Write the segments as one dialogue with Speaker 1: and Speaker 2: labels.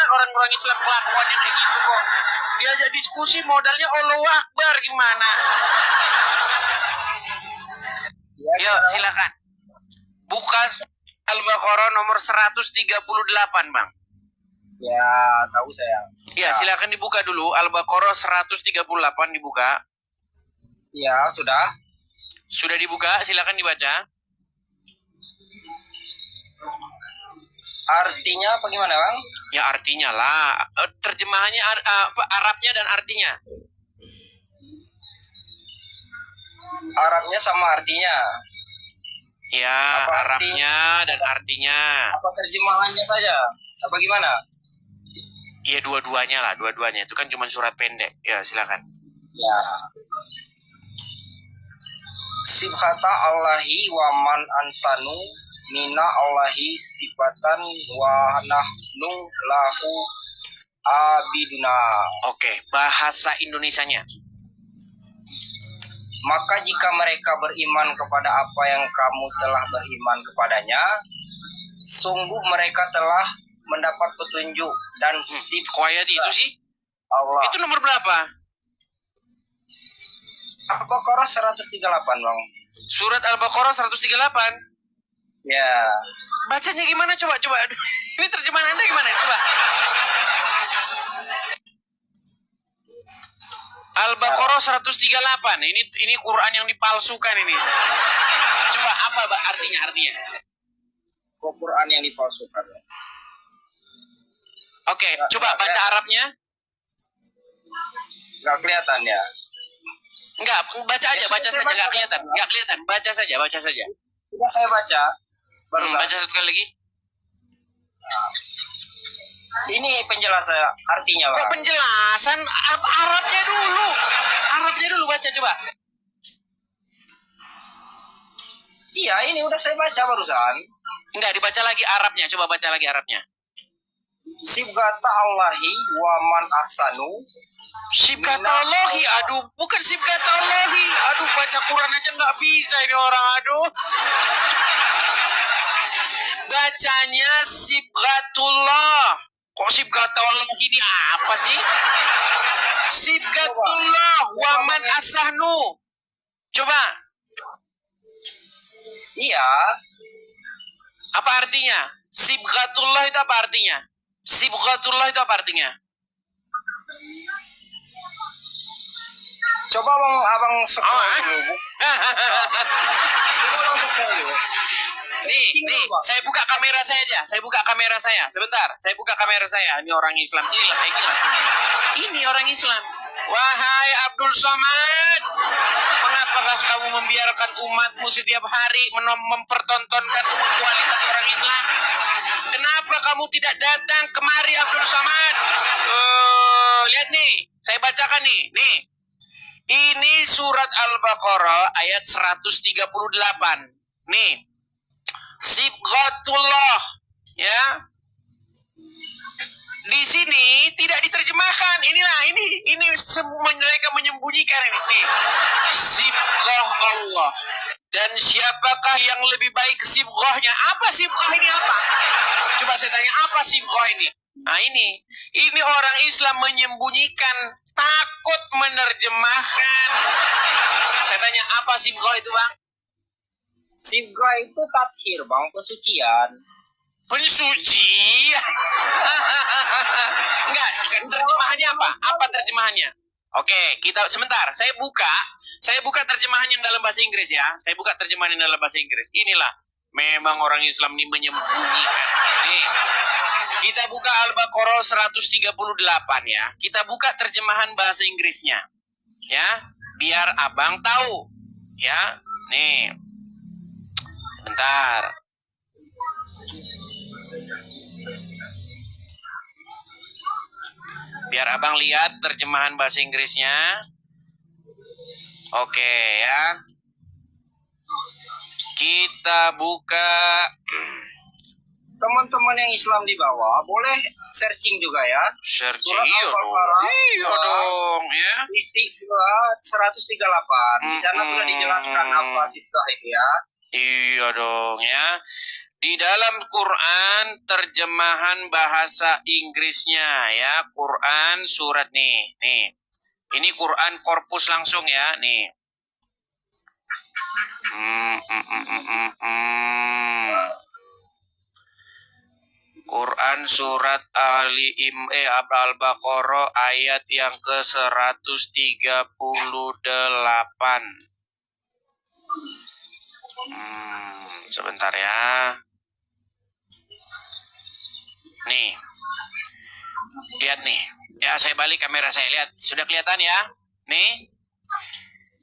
Speaker 1: orang-orang Islam kelakuannya kayak gitu kok. Diajak diskusi modalnya Allahu Akbar gimana? Yuk silakan. Buka Al-Baqarah nomor 138, Bang.
Speaker 2: Ya, tahu saya.
Speaker 1: Ya, silakan dibuka dulu. Al-Baqarah 138 dibuka.
Speaker 2: Ya, sudah.
Speaker 1: Sudah dibuka, silakan dibaca.
Speaker 2: Artinya apa gimana, Bang?
Speaker 1: Ya artinya lah. Terjemahannya Arabnya dan artinya.
Speaker 2: Arabnya sama artinya.
Speaker 1: Ya,
Speaker 2: Apa
Speaker 1: Arabnya dan artinya.
Speaker 2: Apa terjemahannya saja? Apa gimana?
Speaker 1: Ya dua-duanya lah, dua-duanya. Itu kan cuma surat pendek. Ya, silakan.
Speaker 2: Ya. Sibhata Allahi wa man ansanu mina Allahi sibatan wa nahnu lahu abiduna.
Speaker 1: Oke, bahasa Indonesianya.
Speaker 2: Maka jika mereka beriman kepada apa yang kamu telah beriman kepadanya, sungguh mereka telah mendapat petunjuk dan
Speaker 1: Kok ayat itu sih?
Speaker 2: Allah.
Speaker 1: Itu nomor berapa?
Speaker 2: Al-Baqarah 138, Bang.
Speaker 1: Surat Al-Baqarah 138.
Speaker 2: Ya.
Speaker 1: Bacanya gimana coba? Ini terjemahan Anda gimana? Coba. Al-Baqarah 138. Ini Quran yang dipalsukan ini. Coba apa artinya?
Speaker 2: Quran yang dipalsukan.
Speaker 1: Oke, coba baca Arabnya.
Speaker 2: Nggak kelihatan ya?
Speaker 1: Enggak, baca aja, baca saja, enggak kelihatan. Baca saja.
Speaker 2: Sudah saya baca.
Speaker 1: Baca satu kali lagi.
Speaker 2: Ini penjelasan artinya, Bang.
Speaker 1: Kok penjelasan Arabnya dulu? Arabnya dulu baca coba.
Speaker 2: Iya, ini udah saya baca barusan.
Speaker 1: Enggak, dibaca lagi Arabnya. Coba baca lagi Arabnya.
Speaker 2: Sibgata Allahi wa man ahsanu.
Speaker 1: Sibgatallahi, aduh, bukan sibgatallahi. Aduh, baca Quran aja nggak bisa ini orang, aduh. Bacanya sibgatullah. Kok sibgatullah ini apa sih? Sibgatullah wa man asahnu. Coba.
Speaker 2: Iya.
Speaker 1: Apa artinya? Sibgatullah itu apa artinya? Sibgatullah itu apa artinya?
Speaker 2: Coba abang scroll dulu.
Speaker 1: Nih, saya buka kamera saya aja. Sebentar, saya buka kamera saya. Ini orang Islam. Ini orang Islam. Wahai Abdul Somad, mengapakah kamu membiarkan umatmu setiap hari mempertontonkan kualitas orang Islam? Kenapa kamu tidak datang kemari, Abdul Somad? Lihat nih, saya bacakan nih. Ini surat Al-Baqarah ayat 138. Nih. Sibghatullah, ya. Di sini tidak diterjemahkan. Ini mereka menyembunyikan ini. Sibghah Allah. Dan siapakah yang lebih baik sibghahnya? Apa sibghah ini apa? Coba saya tanya, apa sibghah ini? Nah ini orang Islam menyembunyikan, takut menerjemahkan. Saya tanya, apa sibghah itu, Bang?
Speaker 2: Sibghah itu tathir, Bang, pesucian.
Speaker 1: Pensucian? Enggak, terjemahannya apa? Apa terjemahannya? Oke, kita sebentar. Saya buka terjemahan yang dalam bahasa Inggris ya. Inilah memang orang Islam ini menyembunyikan. Nih, kita buka Al-Baqarah 138 ya. Kita buka terjemahan bahasa Inggrisnya. Ya, biar abang tahu. Ya, nih. Sebentar. Biar abang lihat terjemahan bahasa Inggrisnya. Oke ya. Kita buka.
Speaker 2: Teman-teman yang Islam di bawah boleh searching juga ya.
Speaker 1: Searching iya dong ya.
Speaker 2: Titik 138. Di sana sudah dijelaskan apa sibghah itu ya.
Speaker 1: Iya dong ya. Di dalam Quran terjemahan bahasa Inggrisnya ya. Quran surat nih. Nih. Ini Quran korpus langsung ya. Nih. Quran surat Al-Baqarah ayat yang ke-138. Sebentar ya. Nih. Lihat nih. Ya, saya balik kamera saya. Lihat. Sudah kelihatan ya? Nih.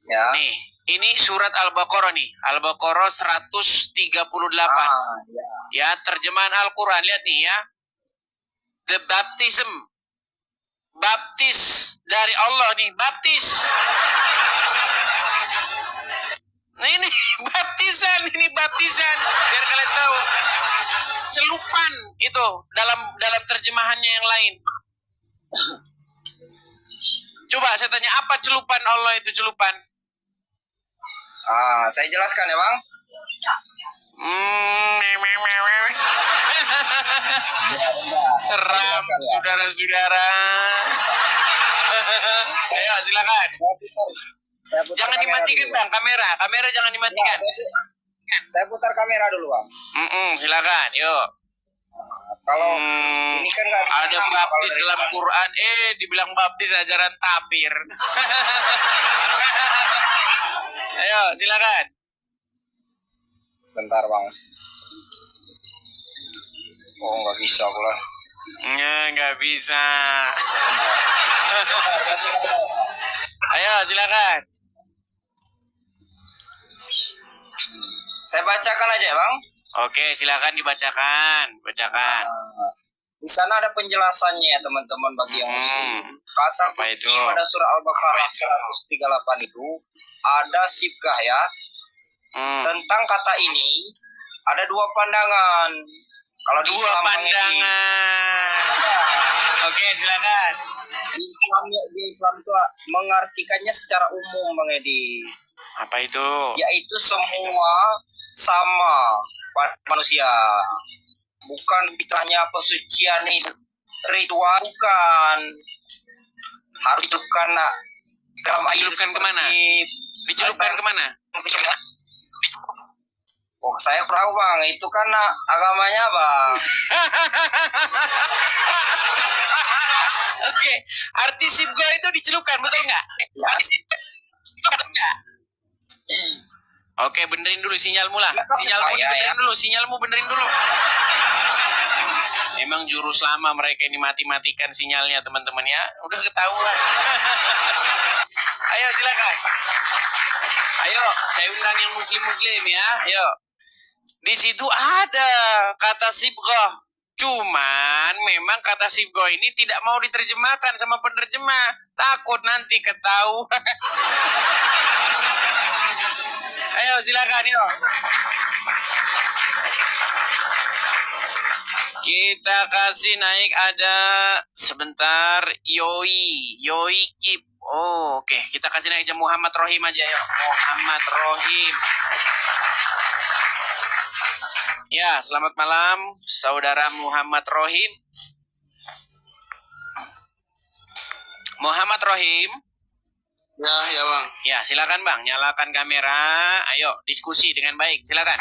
Speaker 2: Ya.
Speaker 1: Nih. Ini surat Al-Baqarah nih. Al-Baqarah 138. Ya, terjemahan Al-Quran. Lihat nih ya. The baptism. Baptis dari Allah nih. Baptis. Nah ini baptisan. Ini baptisan. Biar kalian tahu. Celupan itu dalam terjemahannya yang lain. Coba saya tanya, apa celupan Allah itu celupan?
Speaker 2: Saya jelaskan ya Bang.
Speaker 1: Seram saudara-saudara. Ayo silakan. Jangan dimatikan Bang kamera. Kamera jangan dimatikan.
Speaker 2: Saya putar kamera dulu Bang.
Speaker 1: Silakan. Yuk.
Speaker 2: Kalau ini kan nggak
Speaker 1: ada baptis dalam Quran, dibilang baptis ajaran tapir. Ayo, silakan.
Speaker 2: Bentar Bang. Oh, nggak bisa pula.
Speaker 1: Nggak bisa. Ayo, silakan.
Speaker 2: Saya bacakan aja Bang.
Speaker 1: Oke, silakan dibacakan. Bacakan.
Speaker 2: Di sana ada penjelasannya ya teman-teman bagi yang muslim. Kata kunci pada surah Al-Baqarah 138 itu ada sibgah ya. Tentang kata ini ada dua pandangan. Kalau di
Speaker 1: dua pandangan. Oke, silakan.
Speaker 2: Di Islam itu mengartikannya secara umum Bang Edis.
Speaker 1: Apa itu?
Speaker 2: Yaitu semua sama pada manusia. Bukan ditanya pesucian itu ritual, bukan. Harus dicelupkan dalam air.
Speaker 1: Dicelupkan kemana? Dicelupkan kemana?
Speaker 2: Oh, saya tahu Bang, itu kan agamanya Bang.
Speaker 1: Oke, arti sibgah itu dicelupkan, betul nggak? Oke, benerin dulu sinyalmu lah. Sinyalmu benerin dulu, sinyalmu benerin dulu. Emang jurus lama mereka ini mati-matikan sinyalnya teman-teman ya. Udah ketahuan. Ayo silakan. Ayo, saya undang yang muslim-muslim ya. Ayo. Di situ ada kata sibgah. Cuman memang kata sibgah ini tidak mau diterjemahkan sama penerjemah. Takut nanti ketahuan. Ayo silakan yuk. Kita kasih naik ada sebentar Yoi Kip. Oh, oke. Kita kasih naik aja Muhammad Rohim aja yuk. Muhammad Rohim. Ya, selamat malam saudara Muhammad Rohim. Muhammad Rohim.
Speaker 3: Ya Bang.
Speaker 1: Ya, silakan Bang, nyalakan kamera. Ayo, diskusi dengan baik. Silakan.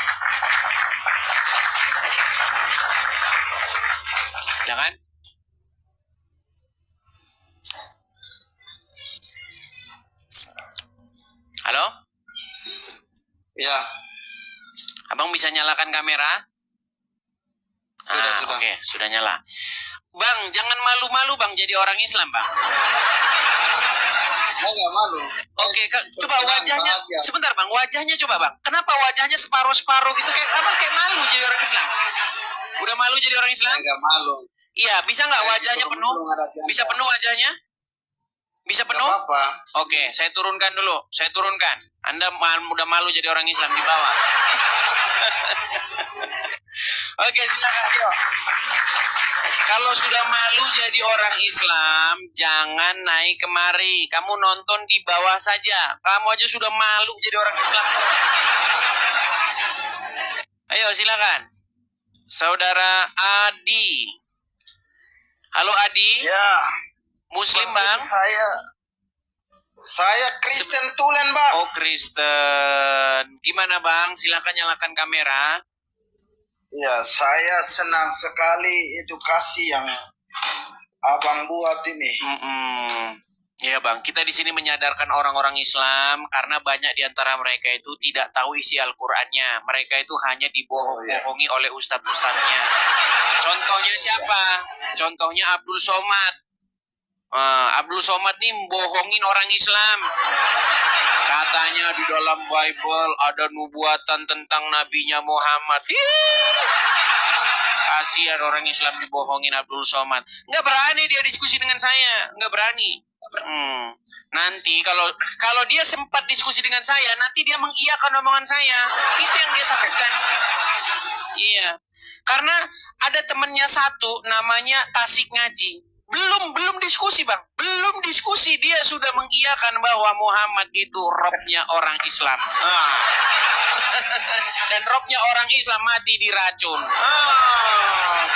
Speaker 1: Silakan. Halo?
Speaker 3: Ya.
Speaker 1: Abang bisa nyalakan kamera?
Speaker 3: Sudah.
Speaker 1: Oke, sudah nyala. Bang, jangan malu-malu Bang jadi orang Islam Bang.
Speaker 3: Saya nggak malu.
Speaker 1: Oke, coba wajahnya.
Speaker 3: Bahagia.
Speaker 1: Sebentar Bang, wajahnya coba Bang. Kenapa wajahnya separuh-separuh gitu kayak Abang kayak malu jadi orang Islam? Udah malu jadi orang Islam?
Speaker 3: Saya nggak malu.
Speaker 1: Iya, bisa nggak wajahnya penuh? Bisa penuh wajahnya? Bisa penuh?
Speaker 3: Nggak apa-apa.
Speaker 1: Oke, saya turunkan dulu. Saya turunkan. Anda udah malu jadi orang Islam di bawah. Oke, silakan. Yuk. Kalau sudah malu jadi orang Islam, jangan naik kemari. Kamu nonton di bawah saja. Kamu aja sudah malu jadi orang Islam. Ayo silakan. Saudara Adi. Halo Adi.
Speaker 4: Ya,
Speaker 1: Muslim bang?
Speaker 4: Saya Kristen Tulen, Bang.
Speaker 1: Oh Kristen. Gimana bang? Silakan nyalakan kamera.
Speaker 4: Ya, saya senang sekali edukasi yang Abang buat ini.
Speaker 1: Ya bang, kita di sini menyadarkan orang-orang Islam karena banyak di antara mereka itu tidak tahu isi Al-Qur'annya. Mereka itu hanya dibohong-bohongi oleh ustadz-ustadznya. Contohnya siapa? Contohnya Abdul Somad. Abdul Somad nih bohongin orang Islam. Katanya di dalam Bible ada nubuatan tentang nabinya Muhammad. Kasihan orang Islam dibohongin Abdul Somad. Nggak berani dia diskusi dengan saya, nggak berani. Nanti kalau dia sempat diskusi dengan saya, nanti dia mengiyakan omongan saya. Itu yang dia takutkan. Iya, karena ada temannya satu namanya Tasik Ngaji. Belum diskusi bang, belum diskusi dia sudah mengiyakan bahwa Muhammad itu robnya orang Islam. Dan robnya orang Islam mati diracun.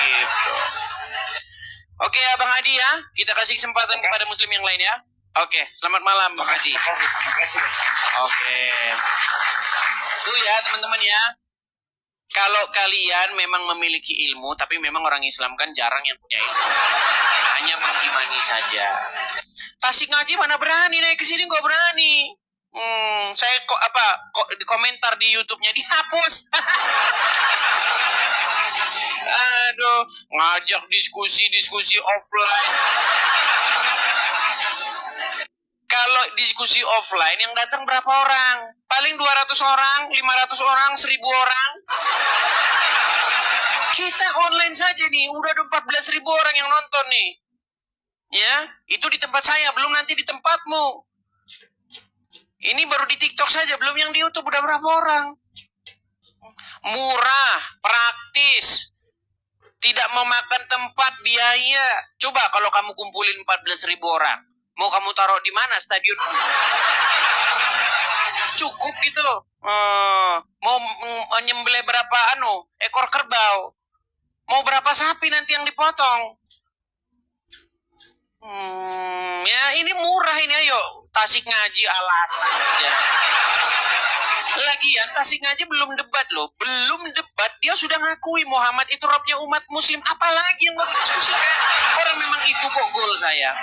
Speaker 1: Gitu. Oke Abang Adi ya, kita kasih kesempatan kepada muslim yang lain ya. Oke, selamat malam, makasih. Oke. Tuh ya teman-teman ya. Kalau kalian memang memiliki ilmu, tapi memang orang Islam kan jarang yang punya ilmu. Hanya mengimani saja. Tasik Ngaji mana berani naik ke sini, nggak berani. Saya kok komentar di YouTube-nya dihapus. Aduh, ngajak diskusi offline. Kalau diskusi offline yang datang berapa orang? Paling 200 orang, 500 orang, 1000 orang. Kita online saja nih, udah ada 14.000 orang yang nonton nih. Ya, itu di tempat saya, belum nanti di tempatmu. Ini baru di TikTok saja, belum yang di YouTube udah berapa orang. Murah, praktis, tidak memakan tempat, biaya. Coba kalau kamu kumpulin 14.000 orang, mau kamu taruh di mana stadion? Cukup gitu. Mau menyembelih berapa ekor kerbau? Mau berapa sapi nanti yang dipotong? Ya ini murah ini, ayo. Tasik Ngaji alasan aja. Lagian Tasik Ngaji belum debat loh. Belum debat, dia sudah ngakui Muhammad itu robnya umat muslim. Apalagi yang mau diskusikan? Orang memang itu kok goal saya.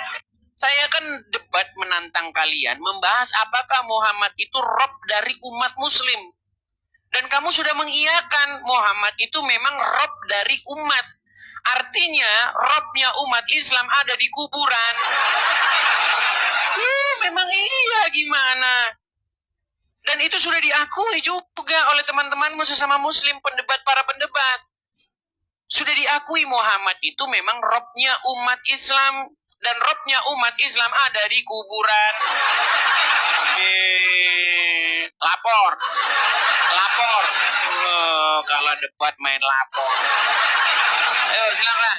Speaker 1: Saya kan debat menantang kalian, membahas apakah Muhammad itu rob dari umat muslim. Dan kamu sudah mengiyakan Muhammad itu memang rob dari umat. Artinya robnya umat Islam ada di kuburan. Memang iya gimana? Dan itu sudah diakui juga oleh teman-temanmu sesama muslim, para pendebat. Sudah diakui Muhammad itu memang robnya umat Islam. Dan robnya umat Islam ada di kuburan. Lapor. Kalau debat main lapor. Ayo silakan.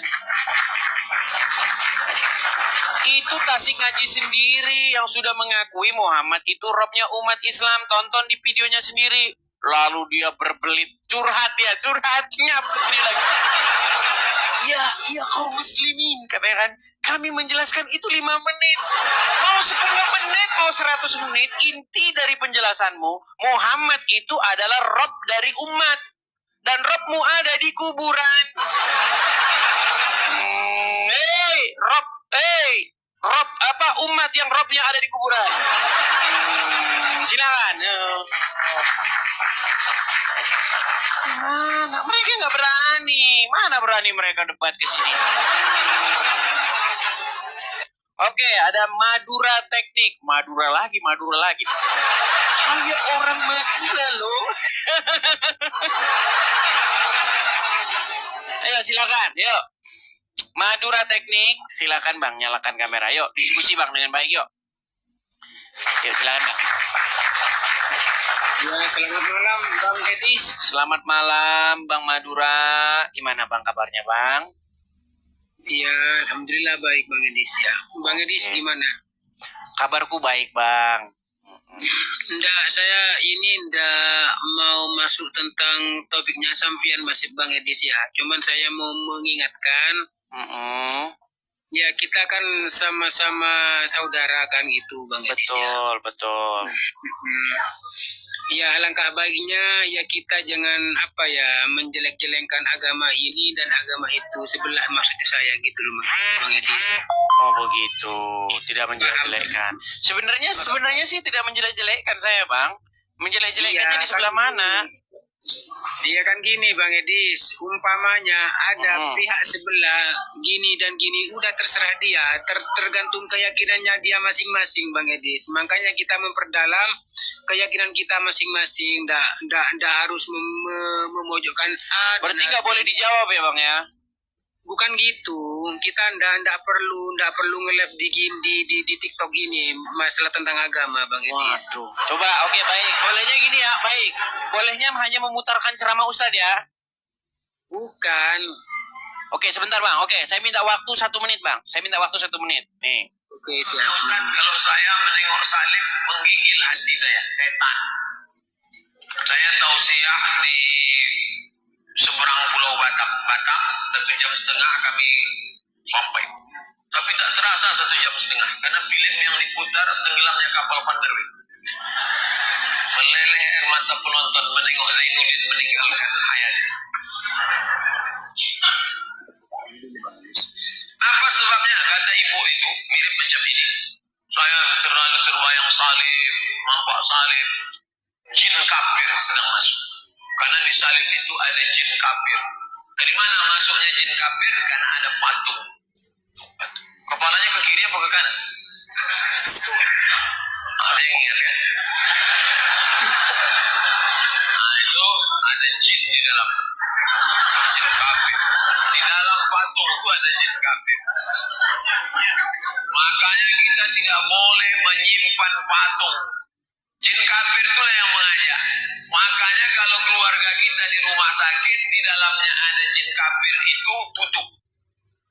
Speaker 1: Itu Tasik Ngaji sendiri yang sudah mengakui Muhammad itu robnya umat Islam. Tonton di videonya sendiri. Lalu dia berbelit. Curhatnya begini lagi. Iya kaum muslimin, katanya kan. Kami menjelaskan itu 5 menit. Mau 10 menit, mau 100 menit. Inti dari penjelasanmu, Muhammad itu adalah rob dari umat. Dan robmu ada di kuburan. Rob apa umat yang robnya ada di kuburan? Silakan. Mereka nggak berani. Mana berani mereka debat ke sini? Oke, ada Madura Teknik. Madura lagi. Saya orang Madura loh. Ayo silakan, yuk. Madura Teknik, silakan Bang, nyalakan kamera. Yuk, diskusi Bang dengan baik yuk. Yuk silakan Bang.
Speaker 2: Ya, selamat malam Bang Dedis.
Speaker 1: Selamat malam Bang Madura. Gimana Bang kabarnya Bang?
Speaker 2: Iya, alhamdulillah baik Bang Edis ya. Bang Edis gimana?
Speaker 1: Kabarku baik Bang.
Speaker 5: Enggak, saya ini enggak mau masuk tentang topiknya sampian masih Bang Edis ya. Cuman saya mau mengingatkan, ya kita kan sama-sama saudara kan gitu Bang Edis ya.
Speaker 1: Betul.
Speaker 5: Ya alangkah baiknya ya kita jangan menjelek-jelekkan agama ini dan agama itu sebelah, maksudnya saya gitu loh Bang Edis.
Speaker 1: Oh begitu, tidak menjelek-jelekkan. Sebenarnya sih tidak menjelek-jelekkan saya Bang. Menjelek-jelekkannya di sebelah mana?
Speaker 5: Iya kan gini Bang Edis, umpamanya ada pihak sebelah gini dan gini, udah terserah dia, tergantung keyakinannya dia masing-masing Bang Edis. Makanya kita memperdalam keyakinan kita masing-masing, ndak harus memojokkan A.
Speaker 1: Berarti nggak boleh dijawab ya Bang ya?
Speaker 5: Bukan gitu, kita ndak perlu nge-live di TikTok ini masalah tentang agama Bang Edis.
Speaker 1: Waduh. Coba, oke baik. Bolehnya gini ya, baik. Bolehnya hanya memutarkan ceramah Ustadz ya?
Speaker 5: Bukan.
Speaker 1: Oke, sebentar Bang. Oke, saya minta waktu 1 menit Bang. Saya minta waktu 1 menit. Nih.
Speaker 5: Oke, siap.
Speaker 6: Ustaz, kalau saya menengok salib menggigil hati saya, setan. Saya tausiah di seberang pulau Batam, 1,5 jam kami sampai. Tapi tak terasa 1,5 jam, karena film yang diputar tenggelamnya kapal Panderwi. Meleleh air mata penonton menengok Zainuddin meninggal hayat. Apa sebabnya? Kata ibu itu mirip macam ini. Saya terlalu terbayang salib, nampak salib, jin kafir sedang masuk. Karena di salib itu ada jin kafir. Dari mana masuknya jin kafir? Karena ada patung. Kepalanya ke kiri apa ke kanan? Ada yang ingat kan? Nah, itu ada jin di dalam. Jin kafir. Di dalam patung itu ada jin kafir. Makanya kita tidak boleh menyimpan patung. Jin kafir itulah yang mengajak. Makanya kalau keluarga kita di rumah sakit, di dalamnya ada jin kafir itu tutup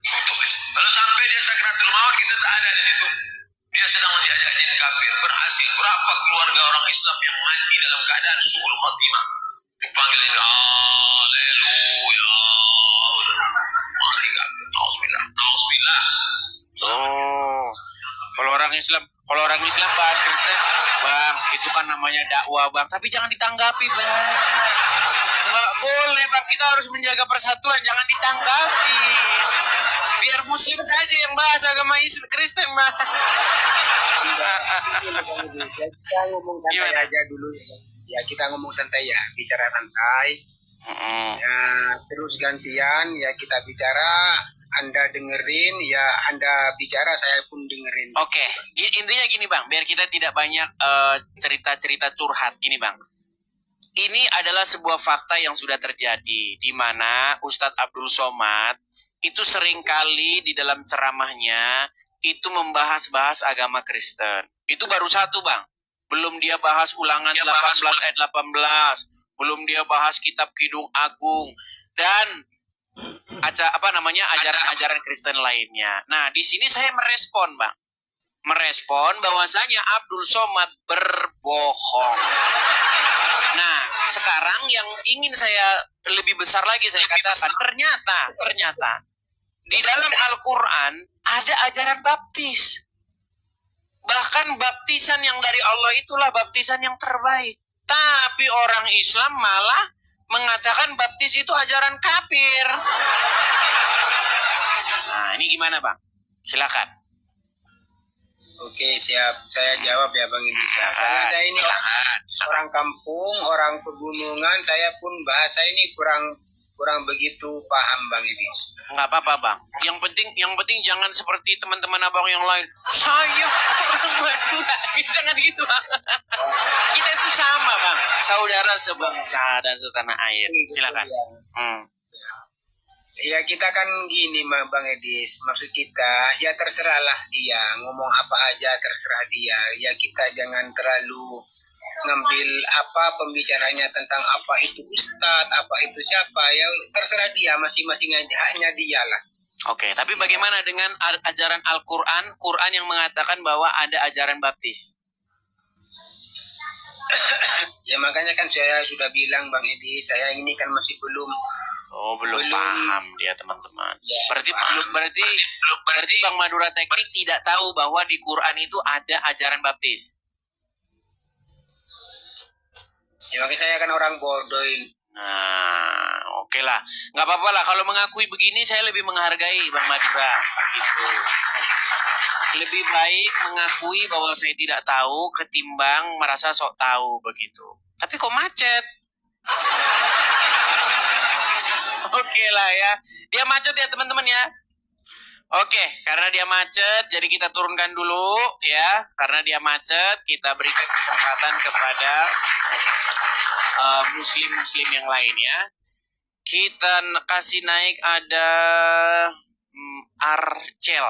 Speaker 6: itu. Kalau sampai dia sakratul maut, kita tak ada di situ. Dia sedang menjajah jin kafir. Berhasil berapa keluarga orang Islam yang mati dalam keadaan suhul khatimah? Dipanggil ini, haleluya. Mati kafir. Nauzubillah.
Speaker 1: Oh. Kalau orang Islam bahas Kristen, Bang, itu kan namanya dakwah, Bang. Tapi jangan ditanggapi, Bang. Nggak boleh, Bang. Kita harus menjaga persatuan, jangan ditanggapi. Biar Muslim saja yang bahas agama Kristen, Bang.
Speaker 5: Kita ngomong santai aja dulu. Ya, kita ngomong santai ya, bicara santai. Ya, terus gantian ya kita bicara. Anda dengerin, ya Anda bicara, saya pun dengerin.
Speaker 1: Oke, intinya gini Bang, biar kita tidak banyak cerita-cerita curhat. Gini Bang, ini adalah sebuah fakta yang sudah terjadi, di mana Ustadz Abdul Somad itu seringkali di dalam ceramahnya itu membahas-bahas agama Kristen. Itu baru satu Bang, belum dia bahas ulangan 18 ayat 18, belum dia bahas kitab Kidung Agung, dan ajaran-ajaran Kristen lainnya. Nah, di sini saya merespon, Bang. Merespon bahwasanya Abdul Somad berbohong. Nah, sekarang yang ingin saya lebih besar lagi saya katakan, ternyata di dalam Al-Qur'an ada ajaran baptis. Bahkan baptisan yang dari Allah itulah baptisan yang terbaik. Tapi orang Islam malah mengatakan baptis itu ajaran kafir. Nah, ini gimana Bang? Silakan.
Speaker 5: Oke, siap. Saya jawab ya Bang Indrisya. Saya ini orang kampung, orang pegunungan, saya pun bahasa ini kurang begitu paham Bang Idris.
Speaker 1: Nggak apa-apa Bang. Yang penting jangan seperti teman-teman abang yang lain. Saya orang Madura. Jangan gitu Bang. Kita itu sama Bang. Saudara sebangsa dan setanah air. Silakan.
Speaker 5: Ya kita kan gini Bang Edis, maksud kita ya terserahlah dia ngomong apa aja, terserah dia. Ya kita jangan terlalu ngambil pembicaranya tentang apa itu ustadz, apa itu siapa, ya terserah dia, masing-masing aja, hanya dia lah.
Speaker 1: Oke, tapi bagaimana dengan ajaran Al-Quran, Quran yang mengatakan bahwa ada ajaran baptis?
Speaker 5: Ya makanya kan saya sudah bilang Bang Edi, saya ini kan masih belum.
Speaker 1: Oh, belum paham dia teman-teman.
Speaker 5: Ya,
Speaker 1: Berarti Bang Madura Teknik tidak tahu bahwa di Quran itu ada ajaran baptis.
Speaker 5: Ya makanya saya kan orang bodoh ini.
Speaker 1: Nah, oke lah. Nggak apa-apa lah. Kalau mengakui begini, saya lebih menghargai Bang Madura. Gitu. Lebih baik mengakui bahwa saya tidak tahu ketimbang merasa sok tahu begitu. Tapi kok macet? Oke lah ya. Dia macet ya teman-teman ya. Oke, karena dia macet, jadi kita turunkan dulu ya. Karena dia macet, kita berikan kesempatan kepada muslim-muslim yang lain ya. Kita kasih naik ada Arcel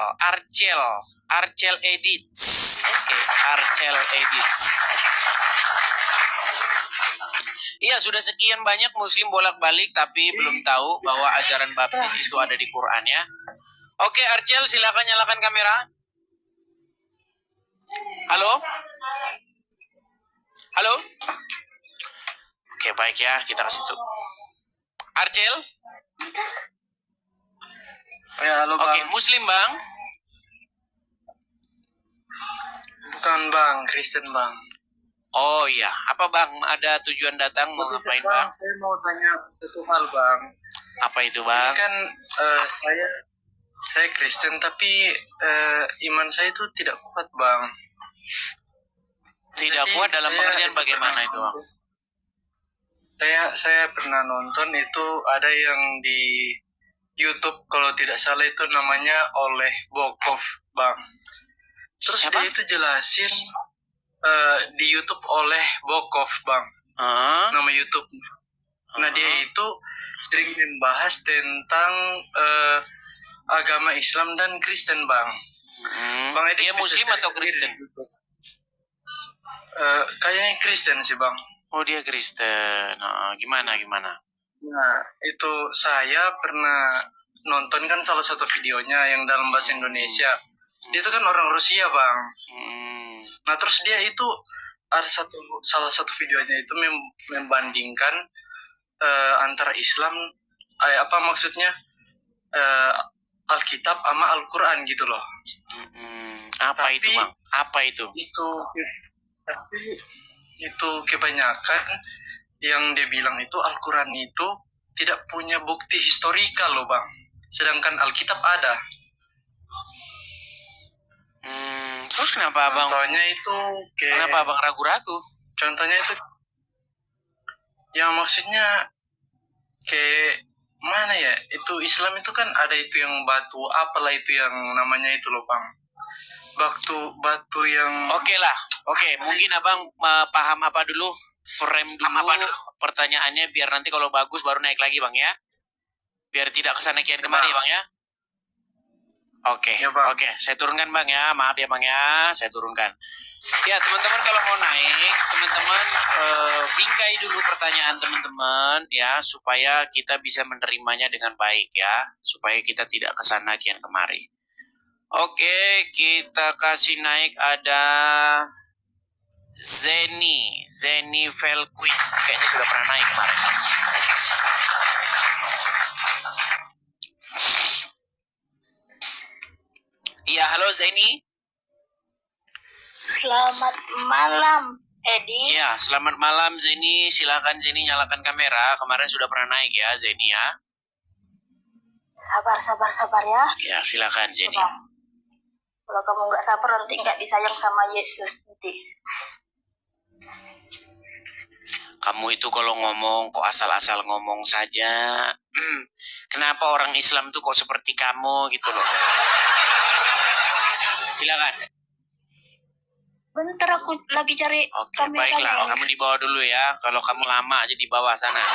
Speaker 1: Edits. Oke, Arcel Edits. Iya, sudah sekian banyak muslim bolak-balik tapi belum tahu bahwa ajaran baptis itu ada di Quran ya. Oke, Arcel, silakan nyalakan kamera. Halo? Halo? Oke, baik ya, kita kasih tuh. Arcel?
Speaker 7: Ya, halo Bang.
Speaker 1: Oke, muslim Bang?
Speaker 7: Bukan Bang, Kristen Bang.
Speaker 1: Oh iya, apa Bang? Ada tujuan datang mau ngapain Bang?
Speaker 7: Saya mau tanya satu hal Bang.
Speaker 1: Apa itu Bang?
Speaker 7: Ini kan saya Kristen tapi iman saya itu tidak kuat Bang.
Speaker 1: Tidak
Speaker 7: Jadi
Speaker 1: kuat dalam
Speaker 7: saya
Speaker 1: pengertian bagaimana itu Bang?
Speaker 7: Saya pernah nonton itu ada yang di YouTube kalau tidak salah itu namanya Oleh Bokov Bang. Terus
Speaker 1: Siapa?
Speaker 7: dia itu jelasin di YouTube Oleh Bokov Bang. Nama YouTube. Nah dia itu sering membahas tentang agama Islam dan Kristen Bang. Bang Edi
Speaker 1: Dia muslim atau Kristen?
Speaker 7: Kayaknya Kristen sih Bang.
Speaker 1: Oh dia Kristen. Gimana?
Speaker 7: Nah itu saya pernah nonton kan salah satu videonya yang dalam bahasa Indonesia. Dia itu kan orang Rusia Bang. Nah terus dia itu ada salah satu videonya itu membandingkan antara Islam apa maksudnya Alkitab sama Al-Quran gitu loh.
Speaker 1: Apa
Speaker 7: Tapi
Speaker 1: itu Bang? Apa itu?
Speaker 7: Itu kebanyakan yang dia bilang itu Al-Quran itu tidak punya bukti historikal loh Bang. Sedangkan Alkitab ada.
Speaker 1: Terus kenapa Abang?
Speaker 7: Contohnya itu
Speaker 1: Kenapa Abang ragu-ragu?
Speaker 7: Contohnya itu ya maksudnya kayak mana ya? Itu Islam itu kan ada itu yang batu apalah itu yang namanya itu loh Bang. Batu yang
Speaker 1: Oke, mungkin Abang paham apa dulu? Frame dulu pertanyaannya biar nanti kalau bagus baru naik lagi Bang ya. Biar tidak kesana kian kemari Bang ya. Oke,
Speaker 7: Ya, Bang.
Speaker 1: oke, saya turunkan Bang ya. Maaf ya Bang ya, saya turunkan. Ya teman-teman kalau mau naik, teman-teman bingkai dulu pertanyaan teman-teman ya supaya kita bisa menerimanya dengan baik ya, supaya kita tidak kesana kian kemari. Oke, kita kasih naik ada Zeni Velquin. Kayaknya sudah pernah naik kemarin. Iya, halo Zeni.
Speaker 8: Selamat malam, Edi.
Speaker 1: Iya, selamat malam Zeni. Silakan Zeni nyalakan kamera. Kemarin sudah pernah naik ya Zeni ya.
Speaker 8: Sabar ya.
Speaker 1: Ya, silakan Zeni.
Speaker 8: Kalau kamu nggak sabar nanti nggak disayang sama Yesus nanti.
Speaker 1: Kamu itu kalau ngomong kok asal-asal ngomong saja. Kenapa orang Islam tuh kok seperti kamu gitu loh. Silakan.
Speaker 8: Bentar aku lagi cari
Speaker 1: Oke,
Speaker 8: kameranya.
Speaker 1: baiklah. Kamu di bawah dulu ya. Kalau kamu lama aja di bawah sana.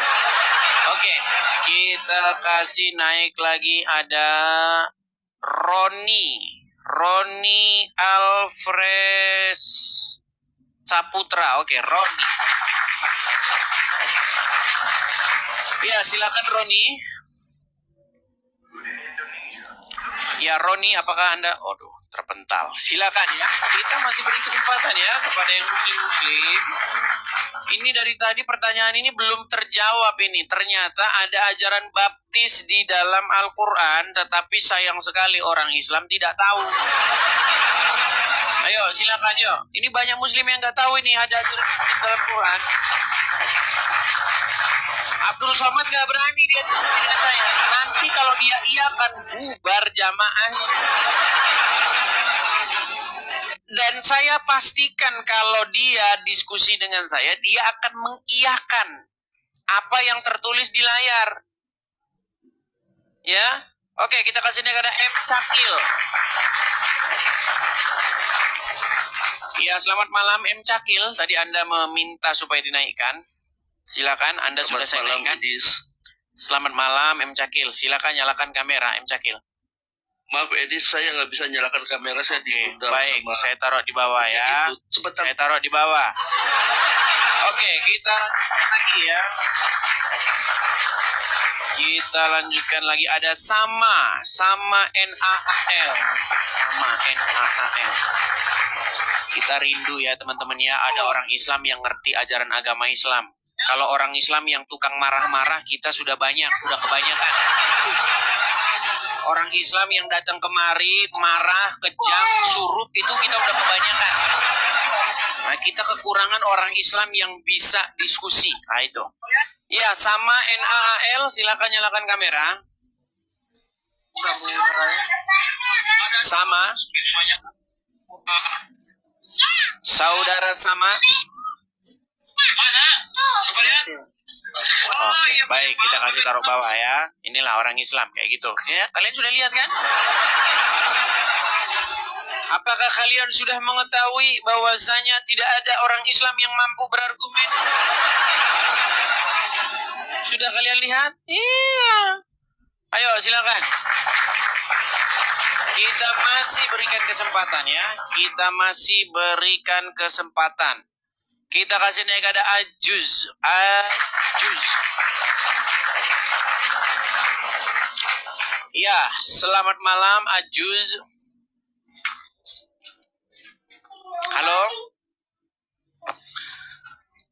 Speaker 1: Oke, kita kasih naik lagi ada Roni Alfred Saputra. Oke, Roni. Ya, silakan Roni. Ya Roni, apakah Anda? Aduh, terpental. Silakan ya. Kita masih beri kesempatan ya kepada yang muslim-muslim. Ini dari tadi pertanyaan ini belum terjawab ini. Ternyata ada ajaran baptis di dalam Al-Quran, tetapi sayang sekali orang Islam tidak tahu. Ayo, silakan yuk. Ini banyak muslim yang nggak tahu ini ada ajaran baptis dalam Quran. Abdul Somad gak berani dia diskusi dengan saya. Nanti kalau dia iya akan bubar jamaahnya. Dan saya pastikan kalau dia diskusi dengan saya, dia akan mengiyakan apa yang tertulis di layar. Ya, oke, kita kasih kepada M. Cakil. Ya, selamat malam M. Cakil. Tadi Anda meminta supaya dinaikkan. Silakan, Anda sudah saya naikkan. Selamat malam M. Cakil. Silakan nyalakan kamera M. Cakil.
Speaker 3: Maaf Edis, saya nggak bisa nyalakan kamera, saya diundang
Speaker 1: baik,
Speaker 3: sama...
Speaker 1: saya taruh di bawah ya.
Speaker 3: Sebentar.
Speaker 1: Saya taruh di bawah. Oke, kita lagi ya. Kita lanjutkan lagi. Ada sama NAAL. Sama NAAL. Kita rindu ya teman-teman ya, ada orang Islam yang ngerti ajaran agama Islam. Kalau orang Islam yang tukang marah-marah, kita sudah banyak, sudah kebanyakan. Orang Islam yang datang kemari, marah, kejam, surup, itu kita udah kebanyakan. Nah, kita kekurangan orang Islam yang bisa diskusi. Nah, itu. Ya, sama NAAL, silakan nyalakan kamera. Sama. Saudara sama. Oke, baik, kita kasih taruh bawah ya. Inilah orang Islam kayak gitu. Ya, kalian sudah lihat kan? Apakah kalian sudah mengetahui bahwasanya tidak ada orang Islam yang mampu berargumen? Sudah kalian lihat? Iya. Ayo, silakan. Kita masih berikan kesempatan ya. Kita masih berikan kesempatan. Kita kasih naik ada Ajuz. Ajuz. Ya, selamat malam Ajuz. Halo?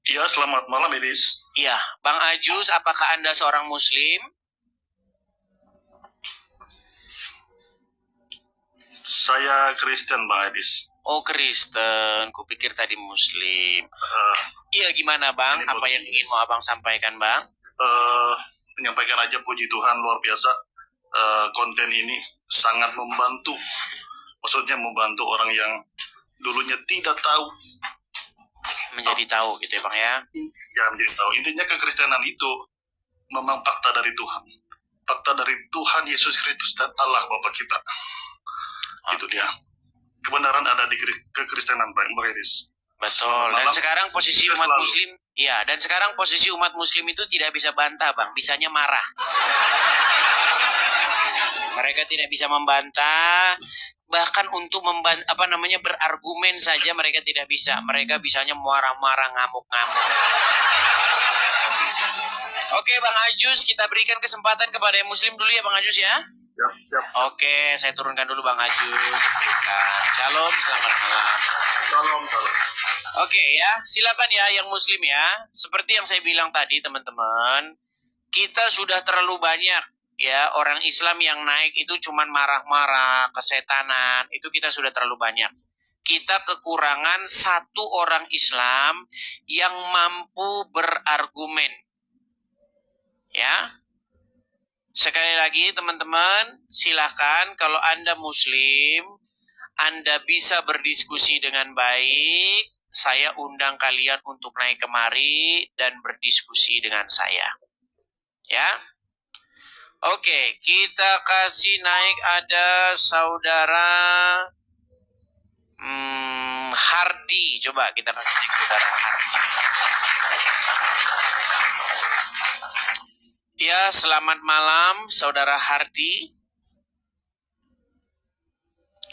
Speaker 9: Ya, selamat malam Edis.
Speaker 1: Ya, Bang Ajuz, apakah Anda seorang muslim?
Speaker 9: Saya Kristen Bang Edis.
Speaker 1: Oh, Kristen. Kupikir tadi muslim. Iya, gimana Bang? Apa yang ingin mau Abang sampaikan Bang?
Speaker 9: Menyampaikan aja puji Tuhan luar biasa. Konten ini sangat membantu. Maksudnya membantu orang yang dulunya tidak tahu.
Speaker 1: Menjadi tahu gitu ya Bang ya?
Speaker 9: Ya, menjadi tahu. Intinya kekristenan itu memang fakta dari Tuhan. Fakta dari Tuhan Yesus Kristus dan Allah Bapa kita. Itu dia. Kebenaran ada di kekristenan Bang Edis.
Speaker 1: Betul. Dan sekarang posisi umat muslim, ya, dan sekarang posisi umat muslim itu tidak bisa bantah, Bang. Bisanya marah. Mereka tidak bisa membantah, bahkan untuk berargumen saja mereka tidak bisa. Mereka bisanya marah-marah, ngamuk-ngamuk. Oke, Bang Ajuz, kita berikan kesempatan kepada yang muslim dulu ya, Bang Ajuz ya.
Speaker 9: Siap.
Speaker 1: Oke, saya turunkan dulu Bang Ajuz. Shalom, selamat malam.
Speaker 9: Salam.
Speaker 1: Oke ya, silakan ya yang muslim ya. Seperti yang saya bilang tadi teman-teman, kita sudah terlalu banyak ya orang Islam yang naik itu cuman marah-marah, kesetanan. Itu kita sudah terlalu banyak. Kita kekurangan satu orang Islam yang mampu berargumen. Ya. Sekali lagi teman-teman, silakan kalau Anda muslim, Anda bisa berdiskusi dengan baik, saya undang kalian untuk naik kemari dan berdiskusi dengan saya. Ya. Oke, kita kasih naik ada saudara Hardi. Coba kita kasih naik saudara Hardi. Ya, selamat malam saudara Hardi.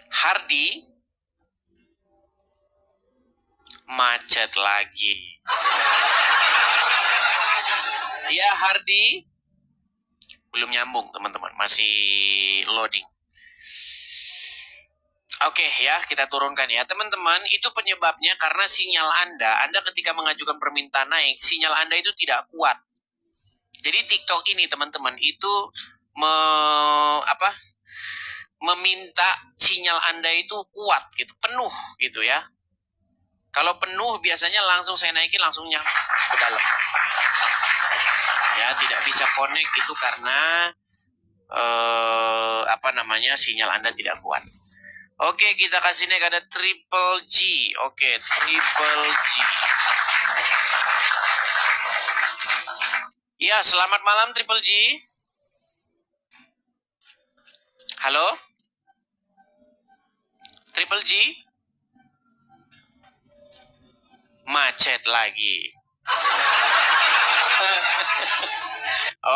Speaker 1: Hardi macet lagi. Ya, Hardi belum nyambung teman-teman, masih loading. Oke ya, kita turunkan ya. Teman-teman, itu penyebabnya karena sinyal Anda ketika mengajukan permintaan naik, sinyal Anda itu tidak kuat. Jadi TikTok ini teman-teman, itu meminta sinyal Anda itu kuat gitu, penuh gitu ya. Kalau penuh biasanya langsung saya naikin, langsung nyampe ke dalam. Ya, tidak bisa connect itu karena sinyal Anda tidak kuat. Oke, kita kasih naik ada Triple G. Oke, Triple G. Ya, selamat malam Triple G. Halo? Triple G? Macet lagi.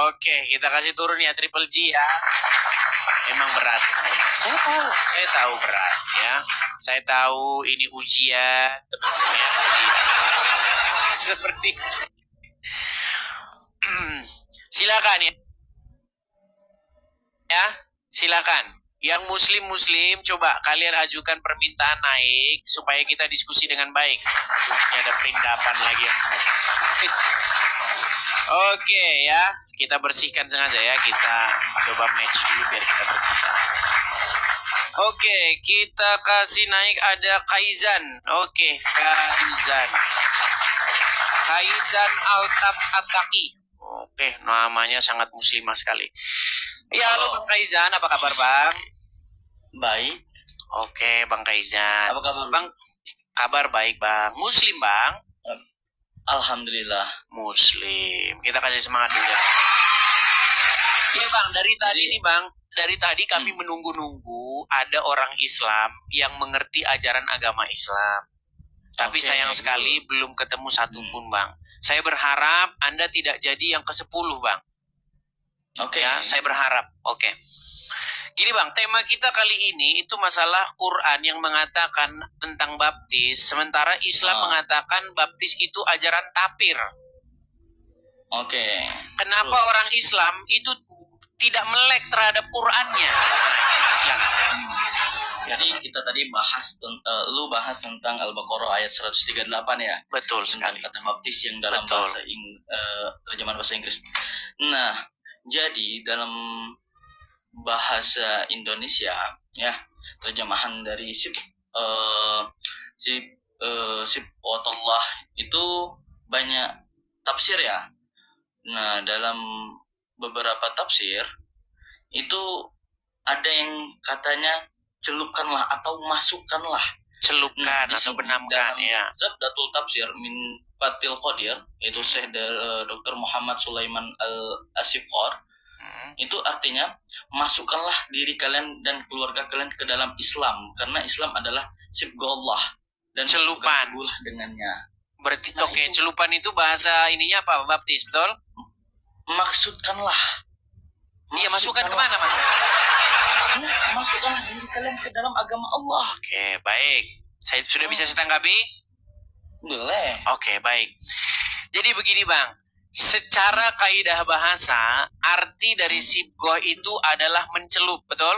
Speaker 1: Oke, kita kasih turun ya Triple G ya. Memang berat. Saya tahu berat ya. Saya tahu ini ujian teman-teman ya. Seperti silakan ya. Ya, silakan. Yang muslim coba kalian ajukan permintaan naik supaya kita diskusi dengan baik. Ini ada perindapan lagi. Oke ya, kita bersihkan sengaja ya. Kita coba match dulu biar kita bersihkan. Oke, kita kasih naik ada Kaizan. Oke, Kaizan. Kaizan Altaf Ataki. Oke, namanya sangat muslimah sekali. Ya, halo Bang Kaizan, apa kabar Bang?
Speaker 10: Baik.
Speaker 1: Oke, Bang Kaizan.
Speaker 10: Apa kabar?
Speaker 1: Bang, kabar baik Bang. Muslim Bang?
Speaker 10: Alhamdulillah.
Speaker 1: Muslim. Kita kasih semangat dulu. Iya Bang, dari tadi kami menunggu-nunggu ada orang Islam yang mengerti ajaran agama Islam. Tapi sayang sekali belum ketemu satupun Bang. Saya berharap Anda tidak jadi yang ke-10 Bang. Ya, saya berharap. Oke. Gini Bang, tema kita kali ini itu masalah Quran yang mengatakan tentang baptis, sementara Islam mengatakan baptis itu ajaran tapir. Kenapa orang Islam itu tidak melek terhadap Qurannya? Silakan.
Speaker 10: Jadi kita tadi lu bahas tentang Al-Baqarah ayat 138 ya.
Speaker 1: Betul sekali.
Speaker 10: Kata baptis yang dalam terjemahan bahasa Inggris. Nah, jadi dalam bahasa Indonesia ya, terjemahan dari Sibghatullah itu banyak tafsir ya. Nah, dalam beberapa tafsir itu ada yang katanya celupkanlah atau masukkanlah.
Speaker 1: Celupkan atau benamkan ya.
Speaker 10: Zabdatul Tafsir min Fathil Qadir, itu Syekh Dr. Muhammad Sulaiman Al-Asifqar. Itu artinya masukkanlah diri kalian dan keluarga kalian ke dalam Islam, karena Islam adalah sibghallah dan
Speaker 1: celupan
Speaker 10: dengannya.
Speaker 1: Berarti celupan itu bahasa ininya apa? Baptis, betul?
Speaker 10: Maksudkanlah.
Speaker 1: Iya, masukkan kemana Mas?
Speaker 10: Masukkanlah diri kalian ke dalam agama Allah.
Speaker 1: Oke, baik. Saya sudah bisa setanggapi?
Speaker 10: Boleh.
Speaker 1: Oke, baik. Jadi begini Bang, secara kaidah bahasa, arti dari sibghah itu adalah mencelup, betul?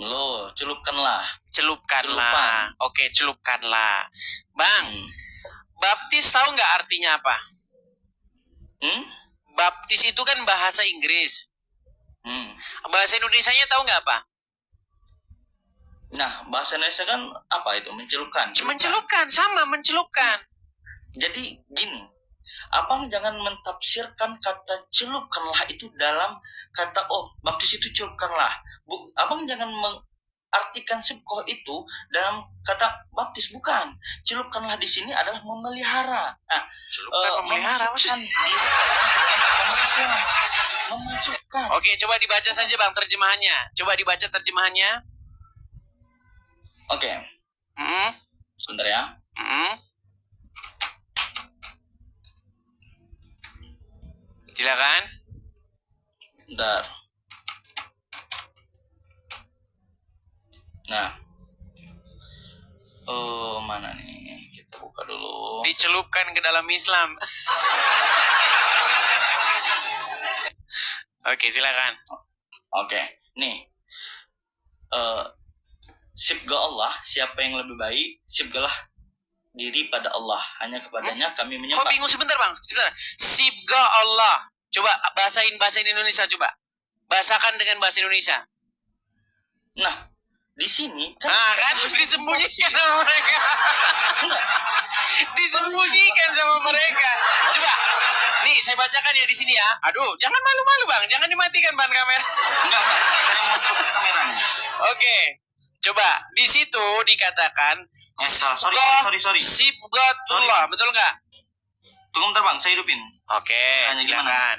Speaker 10: Loh, celupkanlah.
Speaker 1: Celupkanlah. Oke, celupkanlah. Bang, baptis tahu nggak artinya apa? Baptis itu kan bahasa Inggris. Bahasa Indonesianya tahu nggak apa?
Speaker 10: Nah, bahasa Indonesia kan apa itu? Mencelupkan.
Speaker 1: Mencelupkan, sama mencelupkan.
Speaker 10: Jadi gini, Abang jangan mentafsirkan kata celupkanlah itu dalam kata baptis itu celupkanlah. Abang jangan mengartikan sibghah itu dalam kata baptis, bukan. Celupkanlah di sini adalah memelihara. Nah,
Speaker 1: celupkan memelihara
Speaker 10: memasukkan.
Speaker 1: Oke, coba dibaca saja Bang terjemahannya. Coba dibaca terjemahannya.
Speaker 10: Oke. Sebentar ya.
Speaker 1: Silakan.
Speaker 10: Bentar. Nah. Mana nih? Kita buka dulu.
Speaker 1: Dicelupkan ke dalam Islam. Oke, silakan.
Speaker 10: Oke. Nih. sibgah Allah, siapa yang lebih baik, sibgahlah diri pada Allah. Hanya kepadanya kami menyembah.
Speaker 1: Kok bingung sebentar bang? Sebentar. Sibgah Allah. Coba bahasain bahasa Indonesia coba. Bahasakan dengan bahasa Indonesia.
Speaker 10: Nah, di sini kan,
Speaker 1: kan disembunyikan sama mereka. Disembunyikan sama mereka. Coba. Nih, saya bacakan ya di sini ya. Aduh, jangan malu-malu bang. Jangan dimatikan ban kamera.
Speaker 10: Enggak. Saya mau tutup kameranya.
Speaker 1: Oke. Coba. Di situ dikatakan
Speaker 10: sorry.
Speaker 1: Sibghatullah. Betul nggak?
Speaker 10: Tunggu bentar bang, saya hidupin.
Speaker 1: Oke,
Speaker 10: Tanya
Speaker 1: silakan.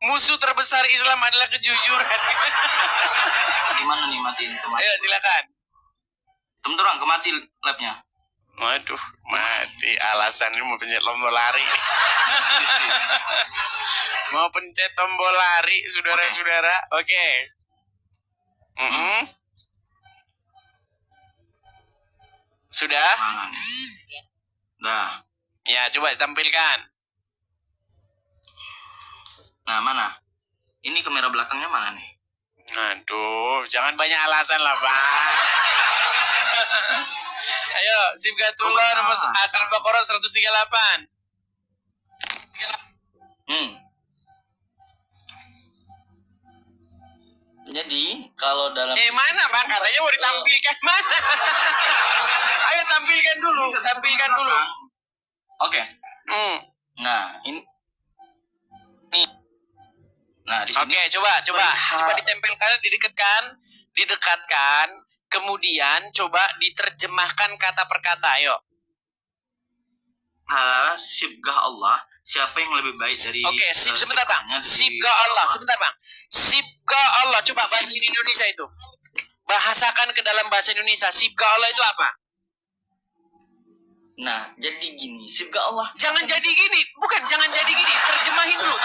Speaker 1: Musuh terbesar Islam adalah kejujuran.
Speaker 10: Gimana nih matiin kemati?
Speaker 1: Ayo silakan.
Speaker 10: Bentar bang, kemati lapnya.
Speaker 1: Waduh, mati. Alasan ini mau pencet tombol lari. Mau pencet tombol lari, saudara-saudara. Oke. Sudah?
Speaker 10: Nah,
Speaker 1: Ya, coba tampilkan.
Speaker 10: nah mana? Ini kamera belakangnya mana nih?
Speaker 1: Aduh, jangan banyak alasan lah, Bang. Ayo, Sibghatullah nomor Al-Baqarah 138.
Speaker 10: Jadi, kalau dalam
Speaker 1: Mana, Bang? Katanya mau ditampilkan mana? Ayo tampilkan dulu.
Speaker 10: Oke. Nah, ini. Nah, di sini.
Speaker 1: Oke, coba ditempelkan, didekatkan, kemudian coba diterjemahkan kata per kata, ayo.
Speaker 10: Sibgah Allah, siapa yang lebih baik dari
Speaker 1: Oke, sebentar Bang. Sibgah Allah, sebentar Bang. Sibgah Allah, coba bahasa Indonesia itu. Bahasakan ke dalam bahasa Indonesia. Sibgah Allah itu apa?
Speaker 10: Nah, jadi gini, sibgah Allah.
Speaker 1: Jangan jadi gini. Terjemahin dulu,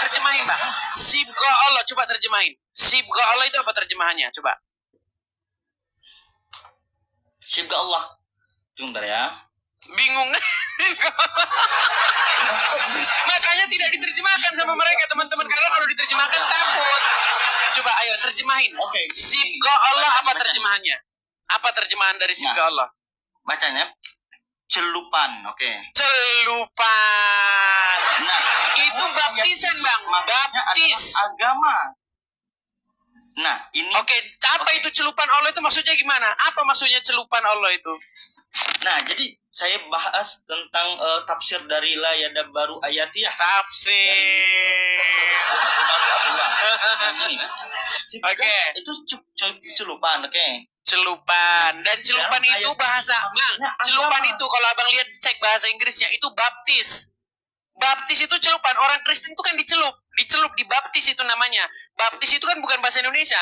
Speaker 1: Bang. Sibgah Allah, coba terjemahin. Sibgah Allah itu apa terjemahannya? Coba.
Speaker 10: Sibgah Allah. Tunggu bentar ya.
Speaker 1: Bingung. Makanya tidak diterjemahkan sama mereka, teman-teman. Karena kalau diterjemahkan takut. Coba, ayo terjemahin.
Speaker 10: Oke.
Speaker 1: Sibgah Allah apa terjemahannya? Apa terjemahan dari sibgah Allah?
Speaker 10: Bacanya celupan, oke.
Speaker 1: Celupan.
Speaker 10: Nah,
Speaker 1: itu baptisan, Bang. Baptis.
Speaker 10: Agama. Nah, ini.
Speaker 1: Oke, apa itu celupan Allah itu maksudnya gimana? Apa maksudnya celupan Allah itu?
Speaker 10: Nah, jadi saya bahas tentang tafsir dari La Yadabbaru Ayatiyah.
Speaker 1: Tafsir.
Speaker 10: Oke. Itu celupan, oke.
Speaker 1: Celupan. Dan celupan itu bahasa, Bang. Celupan itu kalau Abang lihat cek bahasa Inggrisnya itu baptis. Baptis itu celupan. Orang Kristen itu kan dicelup, dibaptis itu namanya. Baptis itu kan bukan bahasa Indonesia.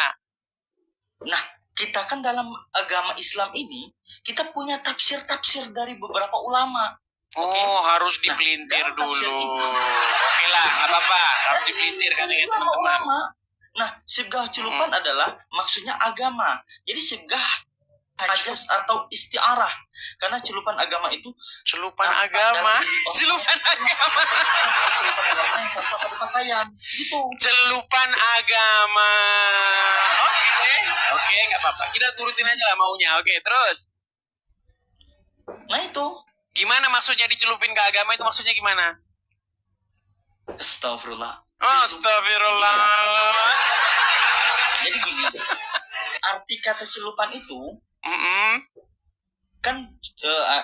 Speaker 10: Nah, kita kan dalam agama Islam ini kita punya tafsir-tafsir dari beberapa ulama.
Speaker 1: Oh, harus dipelintir dulu. Oke lah, nggak apa-apa. Harus dipelintir katanya teman-teman.
Speaker 10: Nah, sibgah celupan adalah maksudnya agama. Jadi sibgah hajas atau istiarah. Karena celupan agama itu
Speaker 1: celupan agama. Celupan agama.
Speaker 10: Celupan agama yang tanpa pada pakaian. Gitu.
Speaker 1: Celupan agama. Oke, nggak apa-apa. Kita turutin aja lah maunya. Oke, terus.
Speaker 10: Nah itu.
Speaker 1: Gimana maksudnya dicelupin ke agama itu maksudnya gimana?
Speaker 10: Astagfirullah.
Speaker 1: Astagfirullah.
Speaker 10: Jadi gini, arti kata celupan itu kan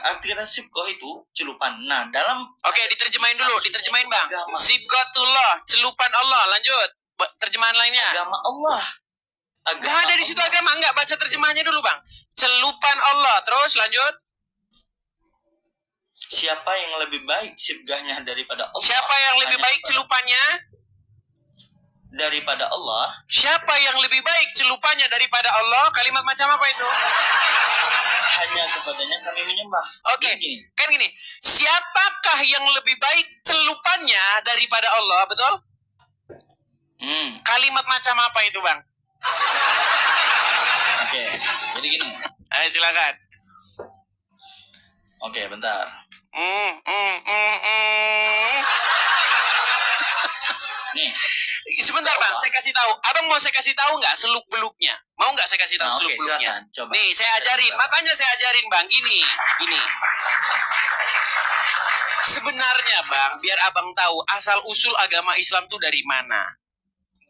Speaker 10: arti kata sibgah itu celupan. Nah, dalam
Speaker 1: diterjemahin dulu, Bang. Sibghatullah, celupan Allah. Lanjut. Terjemahan lainnya.
Speaker 10: Agama Allah.
Speaker 1: Gak ada di situ agama, enggak, baca terjemahannya dulu, Bang. Celupan Allah. Terus lanjut.
Speaker 10: Siapa yang lebih baik sibgahnya daripada Allah?
Speaker 1: Siapa yang lebih baik celupannya
Speaker 10: daripada Allah?
Speaker 1: Siapa yang lebih baik celupannya daripada Allah? Kalimat macam apa itu?
Speaker 10: Hanya kepadanya kami menyembah.
Speaker 1: Oke, kan gini. Siapakah yang lebih baik celupannya daripada Allah? Betul? Kalimat macam apa itu, Bang?
Speaker 10: Oke, jadi gini.
Speaker 1: Ayo silakan.
Speaker 10: Oke, bentar. Nih,
Speaker 1: Sebentar Bang, saya kasih tahu. Abang mau saya kasih tahu nggak seluk beluknya? Mau nggak saya kasih tahu
Speaker 10: Nah,
Speaker 1: seluk
Speaker 10: oke,
Speaker 1: beluknya?
Speaker 10: silakan, coba.
Speaker 1: Nih, saya ajarin. Makanya saya ajarin Bang. Gini. Sebenarnya Bang, biar Abang tahu asal usul agama Islam tuh dari mana.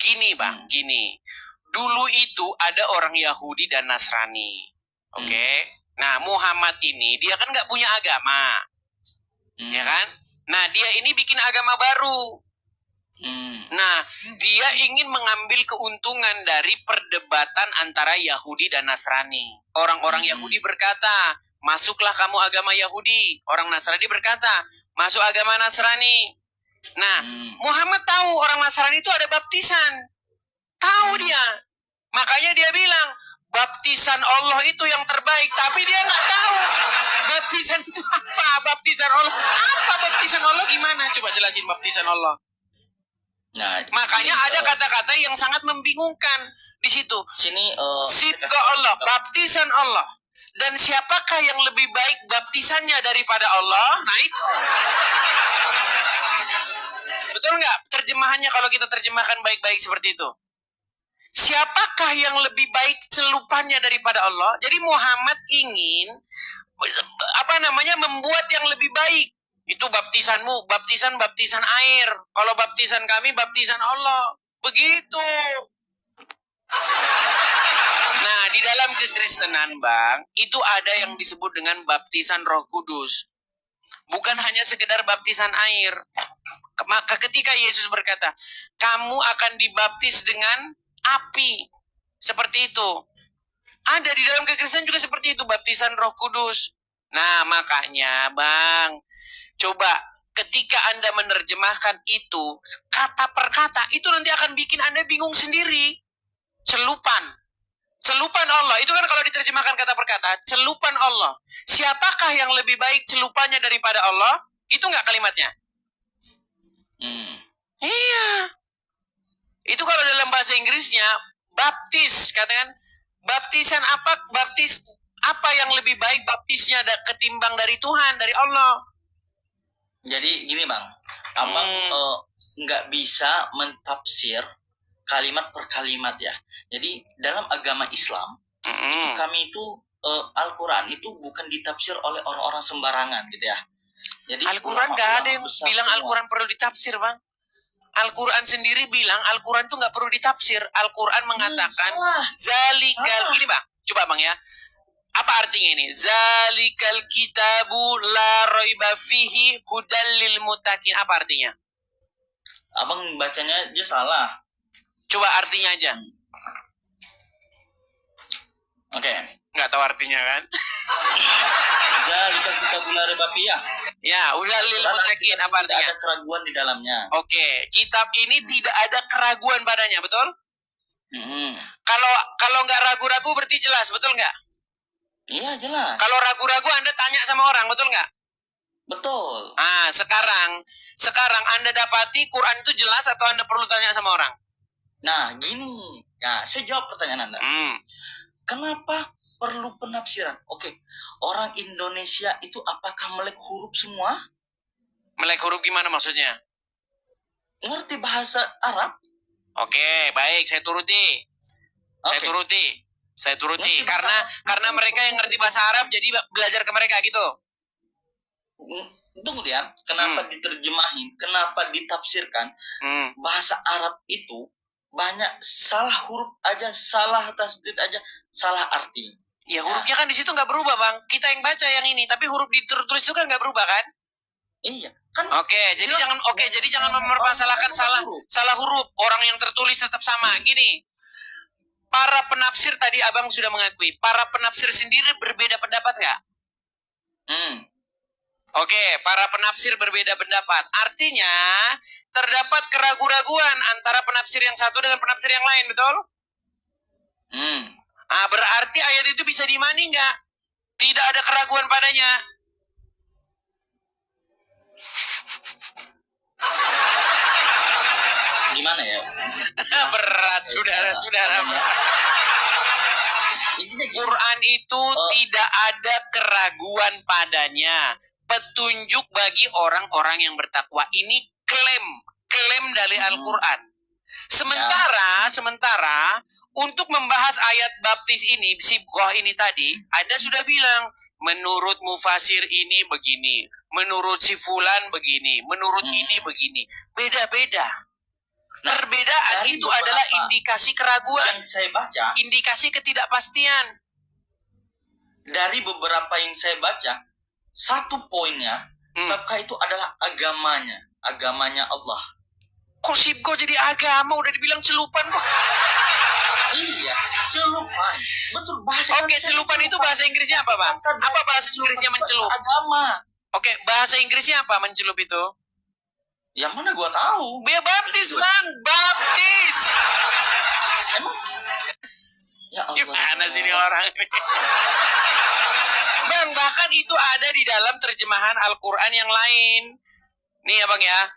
Speaker 1: Gini Bang, gini. Dulu itu ada orang Yahudi dan Nasrani. Oke? Nah, Muhammad ini dia kan nggak punya agama. Ya kan? Nah, dia ini bikin agama baru. Nah, dia ingin mengambil keuntungan dari perdebatan antara Yahudi dan Nasrani. Orang-orang Yahudi berkata, masuklah kamu agama Yahudi. Orang Nasrani berkata, masuk agama Nasrani. Nah, Muhammad tahu orang Nasrani itu ada baptisan. Tahu dia. Makanya dia bilang, baptisan Allah itu yang terbaik. Tapi dia nggak tahu baptisan itu apa. Baptisan Allah. Apa baptisan Allah gimana? Coba jelasin baptisan Allah.
Speaker 10: Nah,
Speaker 1: Makanya ada kata-kata yang sangat membingungkan di situ.
Speaker 10: Sini
Speaker 1: Sibga Allah, baptisan Allah. Dan siapakah yang lebih baik baptisannya daripada Allah? Nah itu. Betul nggak? Terjemahannya kalau kita terjemahkan baik-baik seperti itu. Siapakah yang lebih baik celupannya daripada Allah? Jadi Muhammad ingin membuat yang lebih baik. Itu baptisanmu, baptisan air. Kalau baptisan kami, baptisan Allah. Begitu. Nah, di dalam kekristenan, Bang, itu ada yang disebut dengan baptisan Roh Kudus. Bukan hanya sekedar baptisan air. Maka ketika Yesus berkata, kamu akan dibaptis dengan api. Seperti itu. Ada di dalam kekristenan juga seperti itu, baptisan Roh Kudus. Nah, makanya, Bang, coba ketika Anda menerjemahkan itu kata per kata, itu nanti akan bikin Anda bingung sendiri. Celupan Allah, itu kan kalau diterjemahkan kata per kata, celupan Allah. Siapakah yang lebih baik celupannya daripada Allah? Gitu nggak kalimatnya? Iya. Itu kalau dalam bahasa Inggrisnya, baptis, katakan, baptisan apa? Baptis apa yang lebih baik baptisnya ketimbang dari Tuhan, dari Allah?
Speaker 10: Jadi gini Bang, Abang nggak bisa mentafsir kalimat per kalimat ya. Jadi dalam agama Islam, kami itu Al-Quran itu bukan ditafsir oleh orang-orang sembarangan gitu ya. Jadi
Speaker 1: Al-Quran nggak ada yang bilang Al-Quran perlu ditafsir, Bang. Al-Quran sendiri bilang Al-Quran itu nggak perlu ditafsir. Al-Quran mengatakan zalikal, gini Bang, coba Bang ya. Apa artinya ini? Zalikal kitabu la raiba fihi hudal lil muttaqin. Apa artinya?
Speaker 10: Abang bacanya aja salah.
Speaker 1: Coba artinya aja.
Speaker 10: Oke.
Speaker 1: Nggak tahu artinya kan?
Speaker 10: Zalikal kitabu la raiba fihi.
Speaker 1: Ya, hudal lil muttaqin. Apa artinya?
Speaker 10: Tidak ada keraguan di dalamnya.
Speaker 1: Oke, kitab ini tidak ada keraguan padanya, betul? Kalau nggak ragu-ragu berarti jelas, betul nggak?
Speaker 10: Iya jelas.
Speaker 1: Kalau ragu-ragu Anda tanya sama orang, betul nggak?
Speaker 10: Betul.
Speaker 1: Ah, sekarang Anda dapati Quran itu jelas atau Anda perlu tanya sama orang?
Speaker 10: Nah, gini. Nah, saya jawab pertanyaan Anda. Kenapa perlu penafsiran? Oke, orang Indonesia itu apakah melek huruf semua?
Speaker 1: Melek huruf gimana maksudnya?
Speaker 10: Ngerti bahasa Arab?
Speaker 1: Oke, baik, saya turuti. Saya turuti karena mereka yang ngerti bahasa Arab jadi belajar ke mereka gitu.
Speaker 10: Tunggu ya, kenapa diterjemahin, kenapa ditafsirkan? Bahasa Arab itu banyak salah huruf aja, salah tasdid aja, salah arti.
Speaker 1: Ya hurufnya kan di situ nggak berubah Bang. Kita yang baca yang ini, tapi huruf ditulis itu kan nggak berubah kan?
Speaker 10: Iya. Kan
Speaker 1: jadi jangan mempermasalahkan salah huruf. Orang yang tertulis tetap sama. Gini. Para penafsir tadi Abang sudah mengakui, para penafsir sendiri berbeda pendapat nggak? Oke, para penafsir berbeda pendapat. Artinya, terdapat keraguan-raguan antara penafsir yang satu dengan penafsir yang lain, betul? Berarti ayat itu bisa diimani nggak? Tidak ada keraguan padanya.
Speaker 10: Gimana ya?
Speaker 1: Berat, saudara-saudara. Quran itu tidak ada keraguan padanya. Petunjuk bagi orang-orang yang bertakwa. Ini klaim dari Al-Quran. Sementara untuk membahas ayat baptis ini, sibghah ini tadi, Anda sudah bilang menurut mufasir ini begini, menurut si fulan begini, menurut ini begini. Beda-beda. Perbedaan itu adalah indikasi keraguan,
Speaker 10: yang saya baca,
Speaker 1: indikasi ketidakpastian.
Speaker 10: dari beberapa yang saya baca, satu poinnya, sibghah itu adalah agamanya Allah.
Speaker 1: Kok sibghah jadi agama? Udah dibilang celupan kok.
Speaker 10: Iya, celupan. Betul, bahasa
Speaker 1: Oke, celupan itu bahasa Inggrisnya apa, Bang? Apa bahasa Inggrisnya mencelup?
Speaker 10: Agama.
Speaker 1: Oke, bahasa Inggrisnya apa mencelup itu?
Speaker 10: Yang mana gua tahu?
Speaker 1: Baptis, Bang. Baptis.
Speaker 10: Emang? Ya Allah.
Speaker 1: Gimana sih ini orang ini? Bang, bahkan itu ada di dalam terjemahan Al-Quran yang lain. Nih ya, Bang ya.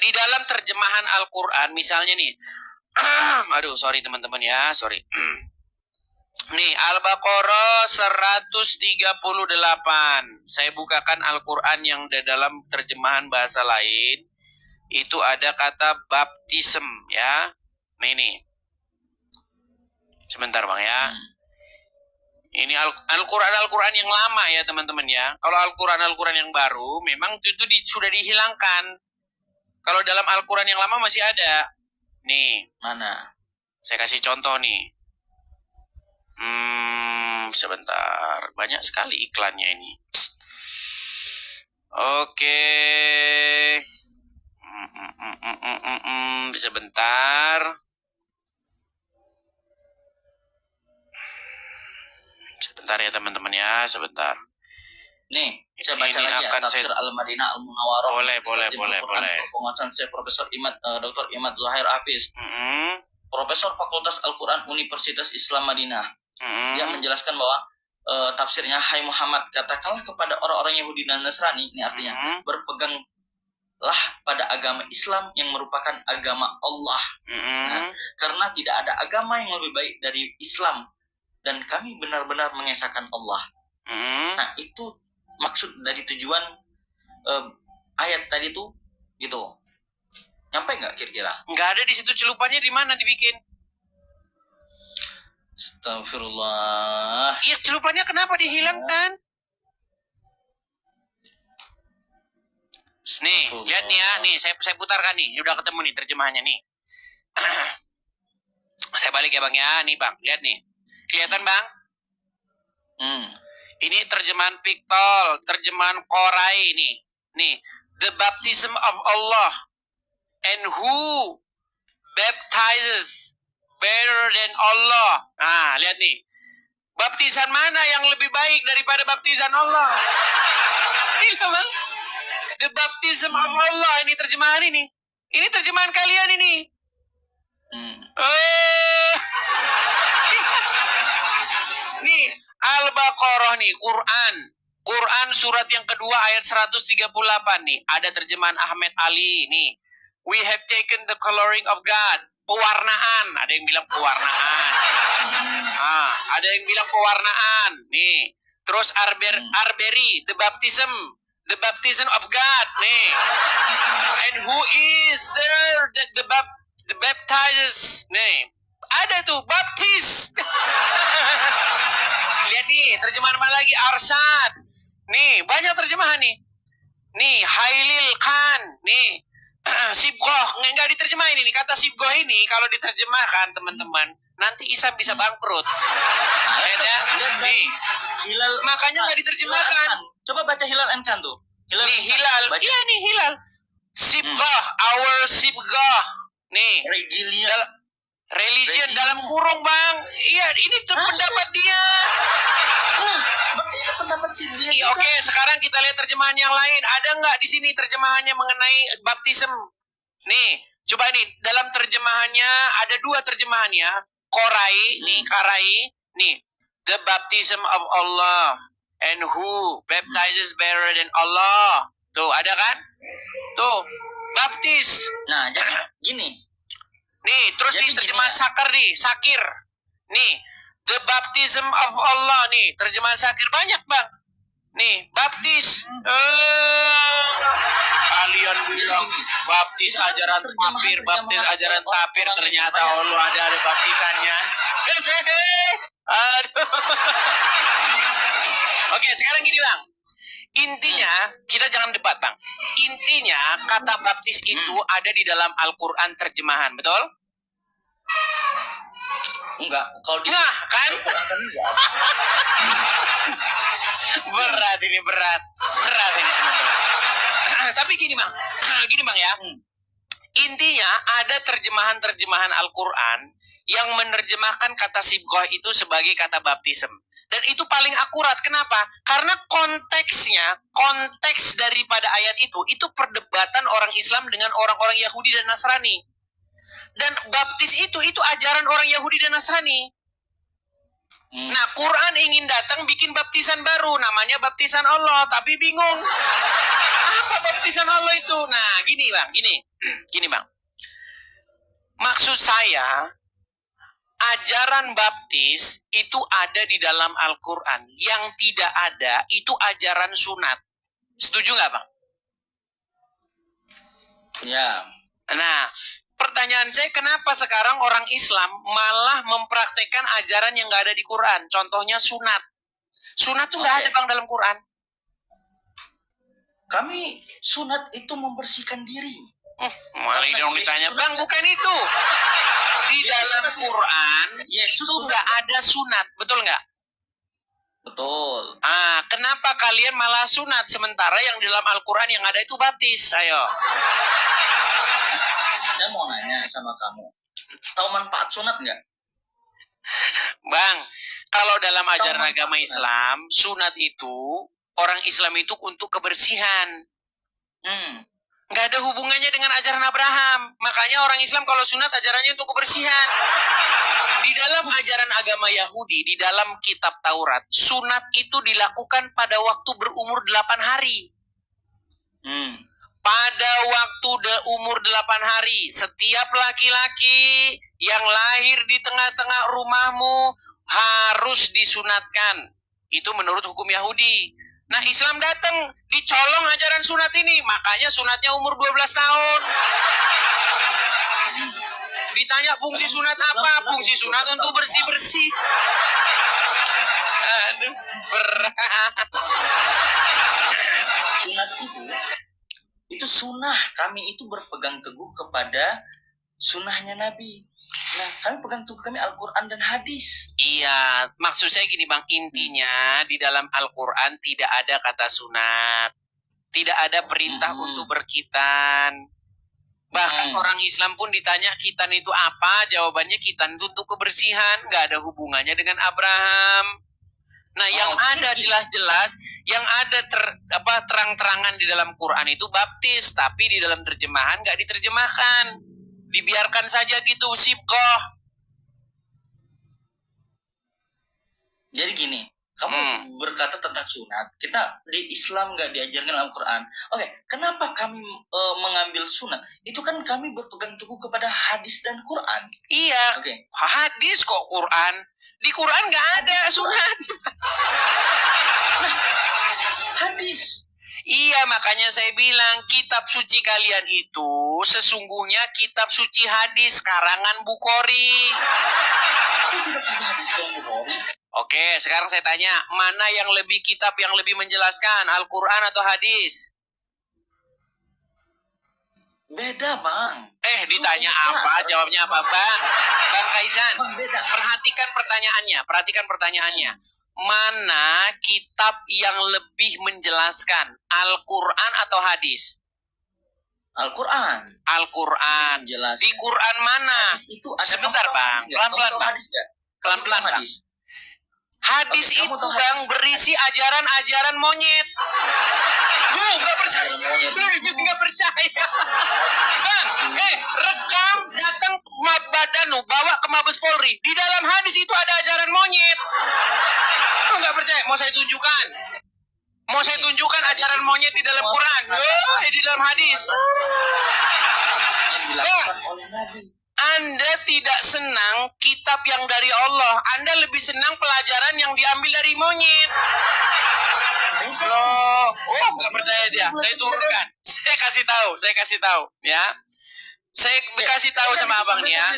Speaker 1: Di dalam terjemahan Al-Quran, misalnya nih. Aduh, sorry teman-teman ya, sorry. Nih, Al-Baqarah 138. Saya bukakan Al-Quran yang dalam terjemahan bahasa lain. Itu ada kata baptism ya. Nih. Sebentar Bang ya. Ini Al-Quran yang lama ya teman-teman ya. Kalau Al-Quran yang baru memang itu sudah dihilangkan. Kalau dalam Al-Quran yang lama masih ada. Nih.
Speaker 10: Mana?
Speaker 1: Saya kasih contoh nih. Sebentar. Banyak sekali iklannya ini. Oke. Sebentar. Sebentar ya teman-teman ya, sebentar.
Speaker 10: Nih, saya baca
Speaker 1: Ini
Speaker 10: lagi ya,
Speaker 1: akan
Speaker 10: Tafsir
Speaker 1: saya-
Speaker 10: Al-Madinah Al-Munawwarah.
Speaker 1: Boleh.
Speaker 10: Penguasaan saya Profesor Dr. Imad Zahir Hafiz, Profesor Fakultas Al-Quran Universitas Islam Madinah. Dia menjelaskan bahwa tafsirnya, hai Muhammad, katakanlah kepada orang-orang Yahudi dan Nasrani, ini artinya berpeganglah pada agama Islam yang merupakan agama Allah. Nah, karena tidak ada agama yang lebih baik dari Islam dan kami benar-benar mengesahkan Allah. Nah, itu maksud dari tujuan ayat tadi tuh gitu. Nyampe nggak kira-kira?
Speaker 1: Nggak ada di situ celupannya, di mana dibikin?
Speaker 10: Astagfirullah.
Speaker 1: Iya, celupannya kenapa dihilangkan? Nih, lihat nih ya, nih saya putarkan nih, udah ketemu nih terjemahannya nih. Saya balik ya Bang ya, nih Bang, lihat nih, kelihatan Bang? Ini terjemahan Piktol, terjemahan Qorai nih, the baptism of Allah, and who baptizes better than Allah. Nah, lihat nih, baptisan mana yang lebih baik daripada baptisan Allah? Iya Bang. The baptism of Allah, ini terjemahan ini. Ini terjemahan kalian ini. Nih, Al-Baqarah nih, Quran surat yang kedua ayat 138 nih. Ada terjemahan Ahmed Ali nih. We have taken the coloring of God. Pewarnaan, ada yang bilang pewarnaan. Ada yang bilang pewarnaan. Nih. Terus Arberi, the baptism of God. Nih. And who is there the baptizes? Nih. Ada tuh baptis. Lihat nih, terjemahan apa lagi? Arsyad. Nih, banyak terjemahan nih. Nih, Hailil Khan. Nih. Sibghah, nggak diterjemahin ini. Kata sibghah ini kalau diterjemahkan teman-teman, nanti Isam bisa bangkrut. Nih,
Speaker 10: Hilal,
Speaker 1: makanya nggak diterjemahkan.
Speaker 10: Coba baca Hilal Enkan tuh.
Speaker 1: Nih, Hilal. Iya nih, Hilal. Sibghah, our sibghah. Nih, religion dalam kurung Bang. Iya, ini tuh pendapat dia.
Speaker 10: Berarti itu pendapat si dia.
Speaker 1: Oke, sekarang kita lihat terjemahan yang lain. Ada nggak di sini terjemahannya mengenai baptism? Nih, coba nih dalam terjemahannya ada dua terjemahannya. Qorai, nih Karai, nih the baptism of Allah and who baptizes better than Allah. Tuh ada kan? Tuh baptis.
Speaker 10: Nah, jadi gini.
Speaker 1: Nih, terus
Speaker 10: Jadi
Speaker 1: nih terjemahan
Speaker 10: gini
Speaker 1: Sakir. Nih, the baptism of Allah nih, terjemahan Sakir banyak, Bang. Nih, baptis. Kalian bilang baptis ajaran tapir, ternyata Allah ada baptisannya. Aduh. Oke, sekarang gini Bang. Intinya, kita jangan debat Bang. Intinya, kata baptis itu ada di dalam Al-Quran terjemahan, betul?
Speaker 10: Enggak, kalau di
Speaker 1: Nah, kan? Berat ini, berat ini teman-teman. Tapi gini Bang ya. Intinya ada terjemahan Al-Quran yang menerjemahkan kata sibgoh itu sebagai kata baptism. Dan itu paling akurat. Kenapa? Karena konteks daripada ayat itu perdebatan orang Islam dengan orang-orang Yahudi dan Nasrani. Dan baptis itu ajaran orang Yahudi dan Nasrani. Nah, Quran ingin datang bikin baptisan baru, namanya baptisan Allah, tapi bingung. Apa baptisan Allah itu? Nah, gini Bang. Maksud saya, ajaran baptis itu ada di dalam Al-Quran. Yang tidak ada, itu ajaran sunat. Setuju nggak Bang?
Speaker 10: Ya.
Speaker 1: Nah, pertanyaan saya, kenapa sekarang orang Islam malah mempraktekkan ajaran yang nggak ada di Quran? Contohnya sunat. Sunat tuh nggak ada Bang dalam Quran.
Speaker 10: Kami sunat itu membersihkan diri.
Speaker 1: Malah dong ditanya, Bang, bukan itu. Di dalam Quran, Yesus itu nggak ada sunat, betul nggak?
Speaker 10: Betul.
Speaker 1: Kenapa kalian malah sunat, sementara yang di dalam Al-Quran yang ada itu baptis? Ayo.
Speaker 10: Saya mau nanya sama kamu, tahu manfaat sunat nggak?
Speaker 1: Bang, kalau dalam ajaran agama Islam, sunat itu, orang Islam itu untuk kebersihan. Nggak ada hubungannya dengan ajaran Abraham. Makanya orang Islam kalau sunat ajarannya untuk kebersihan. Di dalam ajaran agama Yahudi, di dalam kitab Taurat, sunat itu dilakukan pada waktu berumur 8 hari. Pada waktu umur 8 hari, setiap laki-laki yang lahir di tengah-tengah rumahmu harus disunatkan. Itu menurut hukum Yahudi. Nah, Islam datang, dicolong ajaran sunat ini. Makanya sunatnya umur 12 tahun. Ditanya fungsi sunat apa? Fungsi sunat untuk bersih-bersih. Aduh, berat.
Speaker 10: Sunat itu sunnah. Kami itu berpegang teguh kepada sunnahnya Nabi. Nah, kami pegang teguh kami Al-Quran dan hadis.
Speaker 1: Iya, maksud saya gini Bang, intinya di dalam Al-Quran tidak ada kata sunat. Tidak ada perintah untuk berkhitan. Bahkan orang Islam pun ditanya khitan itu apa, jawabannya khitan itu untuk kebersihan, nggak ada hubungannya dengan Abraham. Nah, yang ada jelas-jelas, yang ada terang-terangan di dalam Quran itu baptis, tapi di dalam terjemahan nggak diterjemahkan. Dibiarkan saja gitu, sibgoh.
Speaker 10: Jadi gini, kamu berkata tentang sunat, kita di Islam nggak diajarkan Al-Quran. Oke, kenapa kami mengambil sunat? Itu kan kami berpegang teguh kepada hadis dan Quran.
Speaker 1: Iya, hadis kok Quran. Di Quran nggak ada sunat.
Speaker 10: Nah, hadis.
Speaker 1: Iya, makanya saya bilang kitab suci kalian itu sesungguhnya kitab suci hadis karangan Bukhari. Oke, sekarang saya tanya, mana yang lebih kitab yang lebih menjelaskan, Al-Quran atau hadis?
Speaker 10: Beda, Bang.
Speaker 1: Ditanya apa, jawabnya apa, Bang? Bang Kaizan, perhatikan pertanyaannya. Mana kitab yang lebih menjelaskan, Al-Quran atau hadis?
Speaker 10: Al-Quran.
Speaker 1: Al-Quran. Di Quran mana? Sebentar Bang, pelan-pelan Bang. Pelan-pelan Bang. Hadis itu Bang berisi ajaran-ajaran monyet. Nggak percaya. Nggak percaya. Bang, rekam datang Badanu bawa ke Mabes Polri. Di dalam hadis itu ada ajaran monyet. Nggak percaya? Mau saya tunjukkan ajaran monyet di dalam Quran. Di dalam hadis. Bang, Anda tidak senang kitab yang dari Allah. Anda lebih senang pelajaran yang diambil dari monyet. Loh, nggak percaya dia. Saya turunkan. Saya kasih tahu, ya. Saya kasih tahu sama abang nih ya.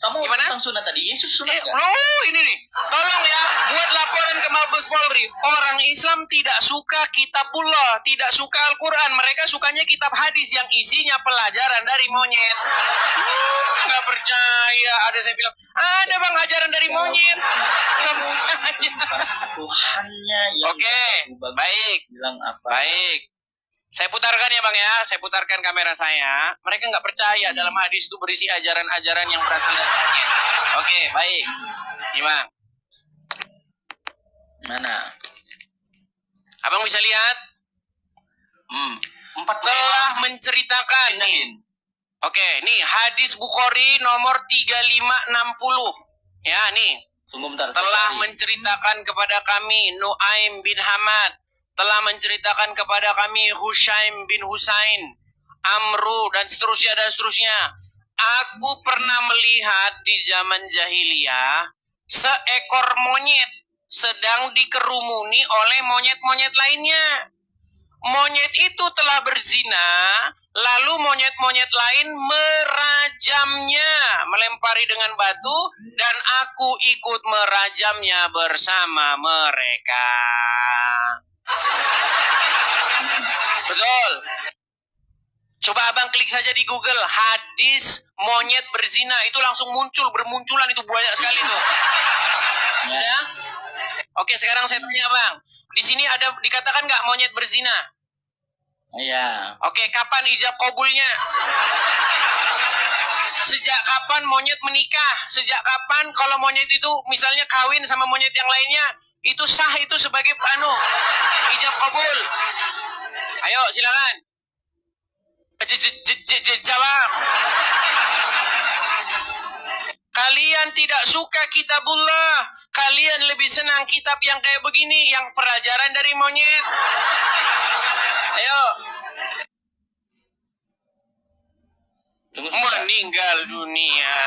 Speaker 10: Kamu
Speaker 1: Gimana?
Speaker 10: tentang sunat tadi, Yesus sunat nggak?
Speaker 1: Loh, ini nih. Tolong ya, buat laporan ke Mabes Polri. Orang Islam tidak suka kitabullah, tidak suka Al-Quran. Mereka sukanya kitab hadis yang isinya pelajaran dari monyet. Nggak percaya. Ada saya bilang, ada bang ajaran dari monyet. Nggak percaya.
Speaker 10: Tuhannya yang
Speaker 1: Oke, baik.
Speaker 10: bilang apa?
Speaker 1: Baik. Saya putarkan ya bang ya, saya putarkan kamera saya. Mereka nggak percaya dalam hadis itu berisi ajaran-ajaran yang berasal dari monyet. Oke, baik. Gimana?
Speaker 10: Mana?
Speaker 1: Abang bisa lihat?
Speaker 10: 4
Speaker 1: Telah menceritakan nih. Oke, nih hadis Bukhari nomor 3560. Ya, nih.
Speaker 10: Tunggu bentar.
Speaker 1: Telah menceritakan kepada kami Nuaim bin Hamad, telah menceritakan kepada kami Hushaim bin Husain, Amru dan seterusnya dan seterusnya. Aku pernah melihat di zaman jahiliyah seekor monyet sedang dikerumuni oleh monyet-monyet lainnya. Monyet itu telah berzina, lalu monyet-monyet lain merajamnya, melempari dengan batu, dan aku ikut merajamnya bersama mereka. Betul. Coba abang klik saja di Google hadis monyet berzina, itu langsung bermunculan itu banyak sekali tuh. Ya. Oke, sekarang saya tanya bang, di sini ada dikatakan nggak monyet berzina?
Speaker 10: Iya.
Speaker 1: Oke, kapan ijab kabulnya? Sejak kapan monyet menikah? Sejak kapan kalau monyet itu misalnya kawin sama monyet yang lainnya, itu sah itu sebagai ijab kabul? Ayo silakan. Jawab. Kalian tidak suka kitabullah. Kalian lebih senang kitab yang kayak begini, yang pelajaran dari monyet. Ayo. Meninggal dunia.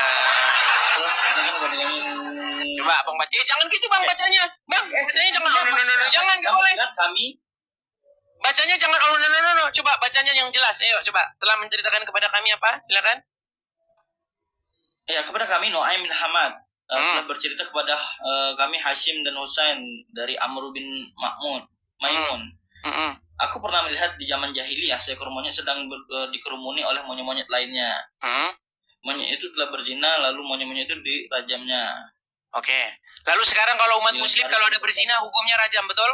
Speaker 1: Coba bang baca. Jangan gitu bang bacanya. Bang, bacanya jangan. Jangan, nggak boleh.
Speaker 10: Kami
Speaker 1: Bacanya jangan. Coba bacanya yang jelas. Ayo coba. Telah menceritakan kepada kami apa? Silakan.
Speaker 10: Ya, kepada kami Nuaim bin Hamad telah bercerita kepada kami Hashim dan Husain dari Amr bin Maimun. Aku pernah melihat di zaman jahiliyah seekor monyet sedang dikerumuni oleh monyet-monyet lainnya. Monyet itu telah berzina, lalu monyet-monyet itu dirajamnya.
Speaker 1: Oke. Lalu sekarang kalau umat muslim kalau ada berzina hukumnya rajam, betul?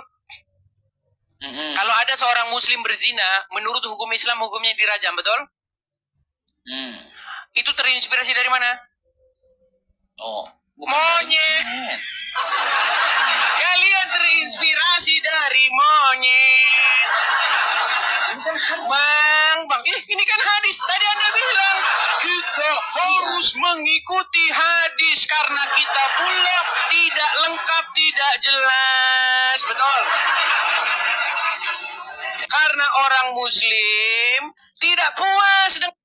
Speaker 1: Kalau ada seorang muslim berzina, menurut hukum Islam hukumnya dirajam, betul? Itu terinspirasi dari mana?
Speaker 10: Oh,
Speaker 1: monyet. Kalian terinspirasi dari monyet. Bang, ini kan hadis. Tadi Anda bilang kita harus mengikuti hadis karena kitabullah tidak lengkap, tidak jelas. Betul. Karena orang muslim tidak puas dengan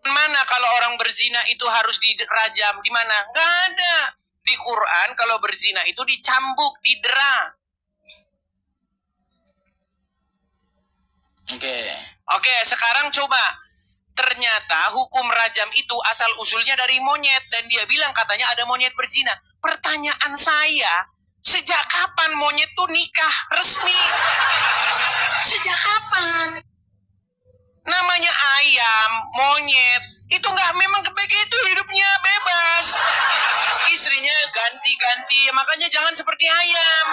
Speaker 1: mana kalau orang berzina itu harus dirajam, di mana? Nggak ada. Di Quran kalau berzina itu dicambuk, didera. Oke, sekarang coba. Ternyata hukum rajam itu asal usulnya dari monyet. Dan dia bilang katanya ada monyet berzina. Pertanyaan saya, sejak kapan monyet tuh nikah resmi? Sejak kapan? Namanya ayam, monyet, itu nggak memang begitu hidupnya, bebas. Istrinya ganti-ganti, makanya jangan seperti ayam.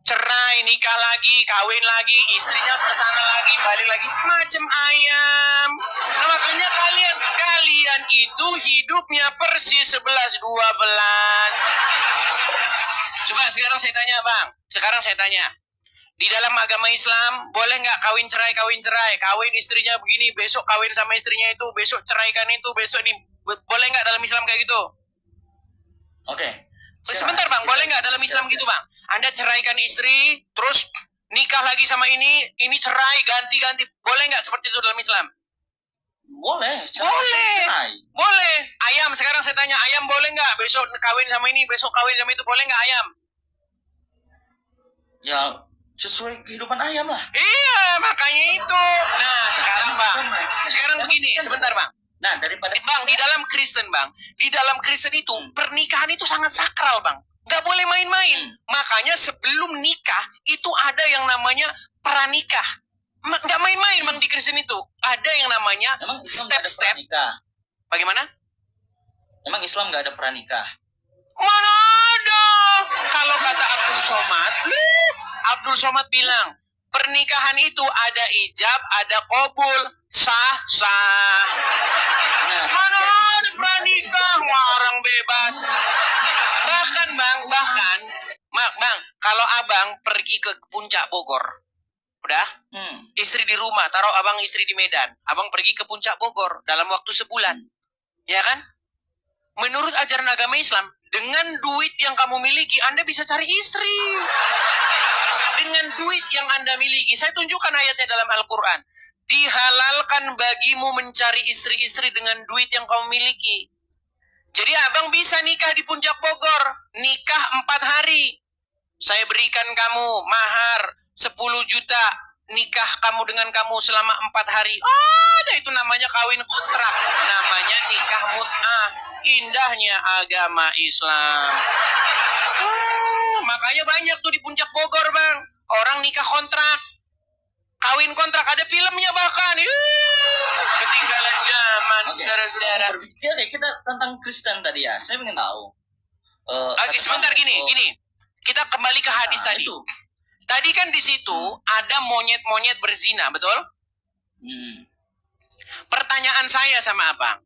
Speaker 1: Cerai, nikah lagi, kawin lagi, istrinya kesana lagi, balik lagi, macam ayam. Nah, makanya kalian itu hidupnya persis 11-12. Coba sekarang saya tanya bang, di dalam agama Islam, boleh nggak kawin cerai? Kawin istrinya begini, besok kawin sama istrinya itu, besok ceraikan itu, besok ini. Boleh nggak dalam Islam kayak gitu?
Speaker 10: Oke.
Speaker 1: Sebentar bang, boleh nggak dalam Islam gitu bang? Anda ceraikan istri, terus nikah lagi sama ini cerai, ganti-ganti. Boleh nggak seperti itu dalam Islam?
Speaker 10: Boleh.
Speaker 1: Boleh. Ayam sekarang saya tanya, ayam boleh nggak besok kawin sama ini, besok kawin sama itu, boleh nggak ayam?
Speaker 10: Ya sesuai kehidupan ayam lah.
Speaker 1: Iya, makanya itu. Nah, sekarang Bang, sekarang begini, sebentar Bang.
Speaker 10: Nah, daripada
Speaker 1: Bang, di dalam Kristen Bang, di dalam Kristen itu pernikahan itu sangat sakral Bang. Nggak boleh main-main. Makanya sebelum nikah itu ada yang namanya pranikah. Nggak main-main Bang di Kristen itu. Ada yang namanya
Speaker 10: emang Islam nggak ada
Speaker 1: step-step.
Speaker 10: pranikah.
Speaker 1: Bagaimana?
Speaker 10: Emang Islam nggak ada pranikah.
Speaker 1: Mana ada? Kalau kata Abdul Somad bilang, pernikahan itu ada ijab, ada qabul, sah. Mana ada pranikah, ngarang bebas. Bahkan Bang, kalau abang pergi ke puncak Bogor, udah, istri di rumah, taruh abang istri di Medan, abang pergi ke puncak Bogor dalam waktu sebulan, ya kan? Menurut ajaran agama Islam, dengan duit yang kamu miliki, Anda bisa cari istri. Dengan duit yang Anda miliki, saya tunjukkan ayatnya dalam Al-Quran. Dihalalkan bagimu mencari istri-istri dengan duit yang kamu miliki. Jadi abang bisa nikah di puncak Bogor. Nikah 4 hari. Saya berikan kamu mahar 10 juta. Nikah kamu dengan kamu selama 4 hari. Ada itu namanya kawin kontrak. Namanya nikah mut'ah. Indahnya agama Islam. Makanya banyak tuh di puncak Bogor Bang. Orang nikah kontrak. Kawin kontrak. Ada filmnya bahkan. Ketinggalan zaman, saudara-saudara.
Speaker 10: Berbicara kita tentang Kristen tadi ya. Saya ingin tahu.
Speaker 1: Oke, sebentar gini. Kita kembali ke hadis tadi.
Speaker 10: Itu.
Speaker 1: Tadi kan di situ ada monyet-monyet berzina, betul? Pertanyaan saya sama abang.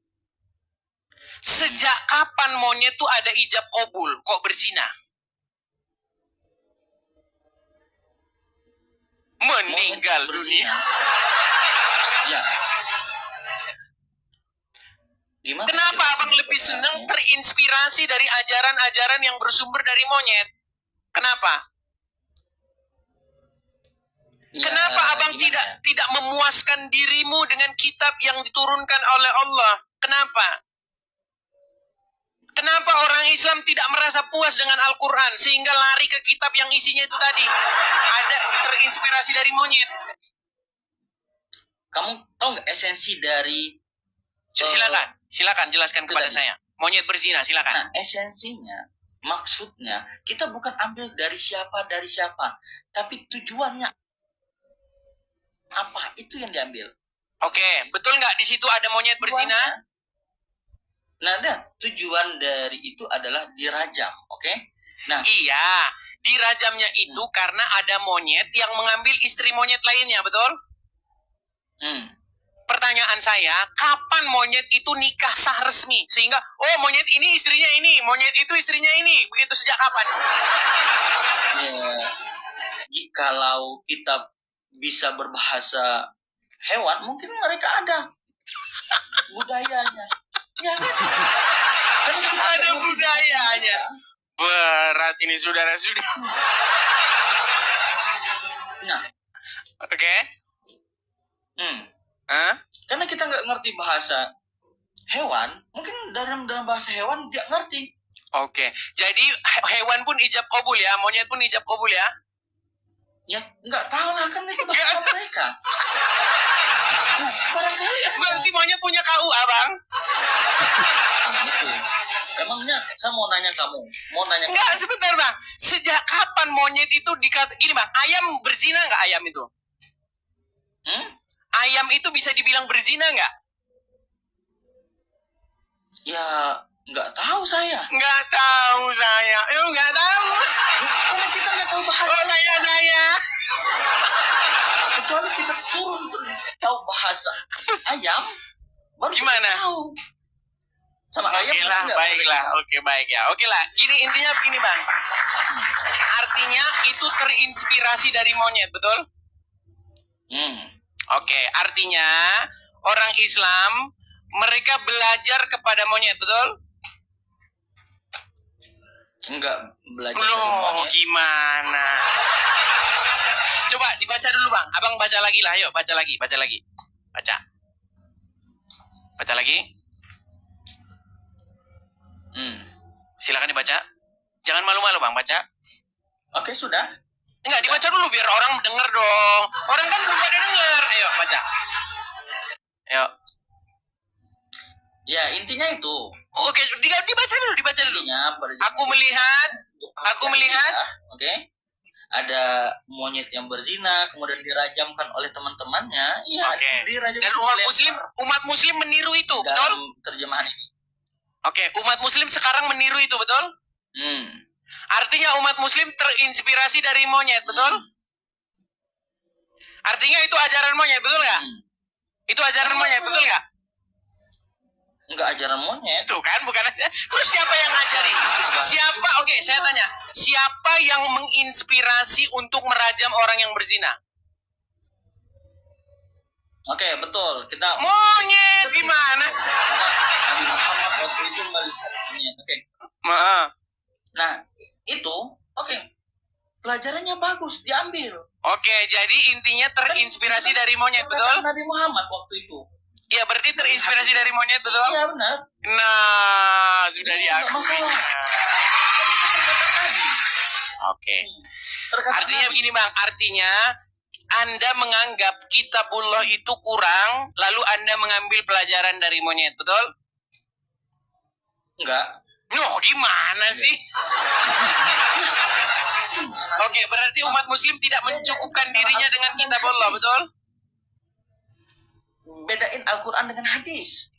Speaker 1: Sejak kapan monyet tuh ada ijab qabul, kok berzina? Meninggal dunia.
Speaker 10: Ya. Gimana?
Speaker 1: Kenapa abang lebih senang terinspirasi dari ajaran-ajaran yang bersumber dari monyet? Kenapa?
Speaker 10: Ya,
Speaker 1: Kenapa abang tidak memuaskan dirimu dengan kitab yang diturunkan oleh Allah? Kenapa? Kenapa orang Islam tidak merasa puas dengan Al-Quran sehingga lari ke kitab yang isinya itu tadi? Ada terinspirasi dari monyet.
Speaker 10: Kamu tahu nggak esensi dari?
Speaker 1: Silakan jelaskan kepada saya. Monyet berzina, silakan.
Speaker 10: Nah, esensinya, maksudnya kita bukan ambil dari siapa, tapi tujuannya apa? Itu yang diambil.
Speaker 1: Oke, betul nggak di situ ada monyet berzina?
Speaker 10: Nah, tujuan dari itu adalah dirajam, oke? Nah,
Speaker 1: iya, dirajamnya itu karena ada monyet yang mengambil istri monyet lainnya, betul? Pertanyaan saya, kapan monyet itu nikah sah resmi? Sehingga, oh monyet ini istrinya ini, monyet itu istrinya ini. Begitu sejak kapan?
Speaker 10: ya, jikalau kita bisa berbahasa hewan, mungkin mereka ada budayanya. Ya kan?
Speaker 1: Ada budayanya. Berat ini saudara-saudara.
Speaker 10: Nah,
Speaker 1: oke.
Speaker 10: Karena kita nggak ngerti bahasa hewan, mungkin dalam bahasa hewan dia ngerti.
Speaker 1: Oke, jadi hewan pun ijab qabul ya, monyet pun ijab qabul ya?
Speaker 10: Ya, nggak tahu lah kan itu bahasa mereka. Nah, barangkali
Speaker 1: berarti monyet punya KUA, Bang?
Speaker 10: Emangnya saya mau nanya kamu.
Speaker 1: Enggak, sebentar Bang. Sejak kapan monyet itu dikata gini Bang? Ayam berzina nggak ayam itu? Ayam itu bisa dibilang berzina nggak?
Speaker 10: Ya, nggak tahu saya.
Speaker 1: Nggak tahu saya. Nggak tahu.
Speaker 10: Karena kita nggak tahu bahasa.
Speaker 1: Oh, kayak saya.
Speaker 10: Kecuali kita turun tahu bahasa ayam, baru
Speaker 1: gimana?
Speaker 10: Kita tahu. Sama ayam
Speaker 1: lah, baiklah. Oke, baik ya. Oke lah. Gini intinya begini Bang. Artinya itu terinspirasi dari monyet, betul? Oke, artinya orang Islam mereka belajar kepada monyet, betul?
Speaker 10: Enggak belajar.
Speaker 1: Loh, gimana? Coba dibaca dulu Bang. Abang baca lagi lah. Ayo, baca lagi. Baca. Baca lagi. Silakan dibaca. Jangan malu-malu Bang, baca.
Speaker 10: Oke, sudah.
Speaker 1: Enggak, dibaca dulu biar orang denger dong. Orang kan belum pada denger. Ayo, baca. Ayo.
Speaker 10: Ya, intinya itu.
Speaker 1: Oke, dibaca dulu.
Speaker 10: Intinya,
Speaker 1: Aku melihat.
Speaker 10: Oke. Ada monyet yang berzina, kemudian dirajamkan oleh teman-temannya. Iya, dirajam.
Speaker 1: Dan umat muslim meniru itu, betul?
Speaker 10: Dalam terjemahan ini.
Speaker 1: Oke, umat muslim sekarang meniru itu, betul? Artinya umat muslim terinspirasi dari monyet, betul? Artinya itu ajaran monyet, betul nggak? Itu ajaran monyet, betul nggak?
Speaker 10: Enggak ajaran monyet.
Speaker 1: Tuh kan, bukan aja. Terus siapa yang ngajarin? Siapa? Oke, saya tanya. Siapa yang menginspirasi untuk merajam orang yang berzina?
Speaker 10: Oke, betul. Kita
Speaker 1: monyet gimana?
Speaker 10: Nabi Muhammad waktu itu melihat monyet. Oke. Nah, itu oke. Pelajarannya bagus, diambil.
Speaker 1: Oke, jadi intinya terinspirasi dari monyet, betul?
Speaker 10: Nabi Muhammad waktu itu.
Speaker 1: Iya, berarti terinspirasi dari monyet, betul?
Speaker 10: Iya, benar.
Speaker 1: Nah, sudah diakui. Oke. Artinya begini Bang, artinya Anda menganggap kitabullah itu kurang, lalu Anda mengambil pelajaran dari monyet, betul?
Speaker 10: Enggak.
Speaker 1: No, gimana sih? Oke, berarti umat muslim tidak mencukupkan dirinya dengan kitabullah, betul?
Speaker 10: Bedain Al-Quran dengan hadis.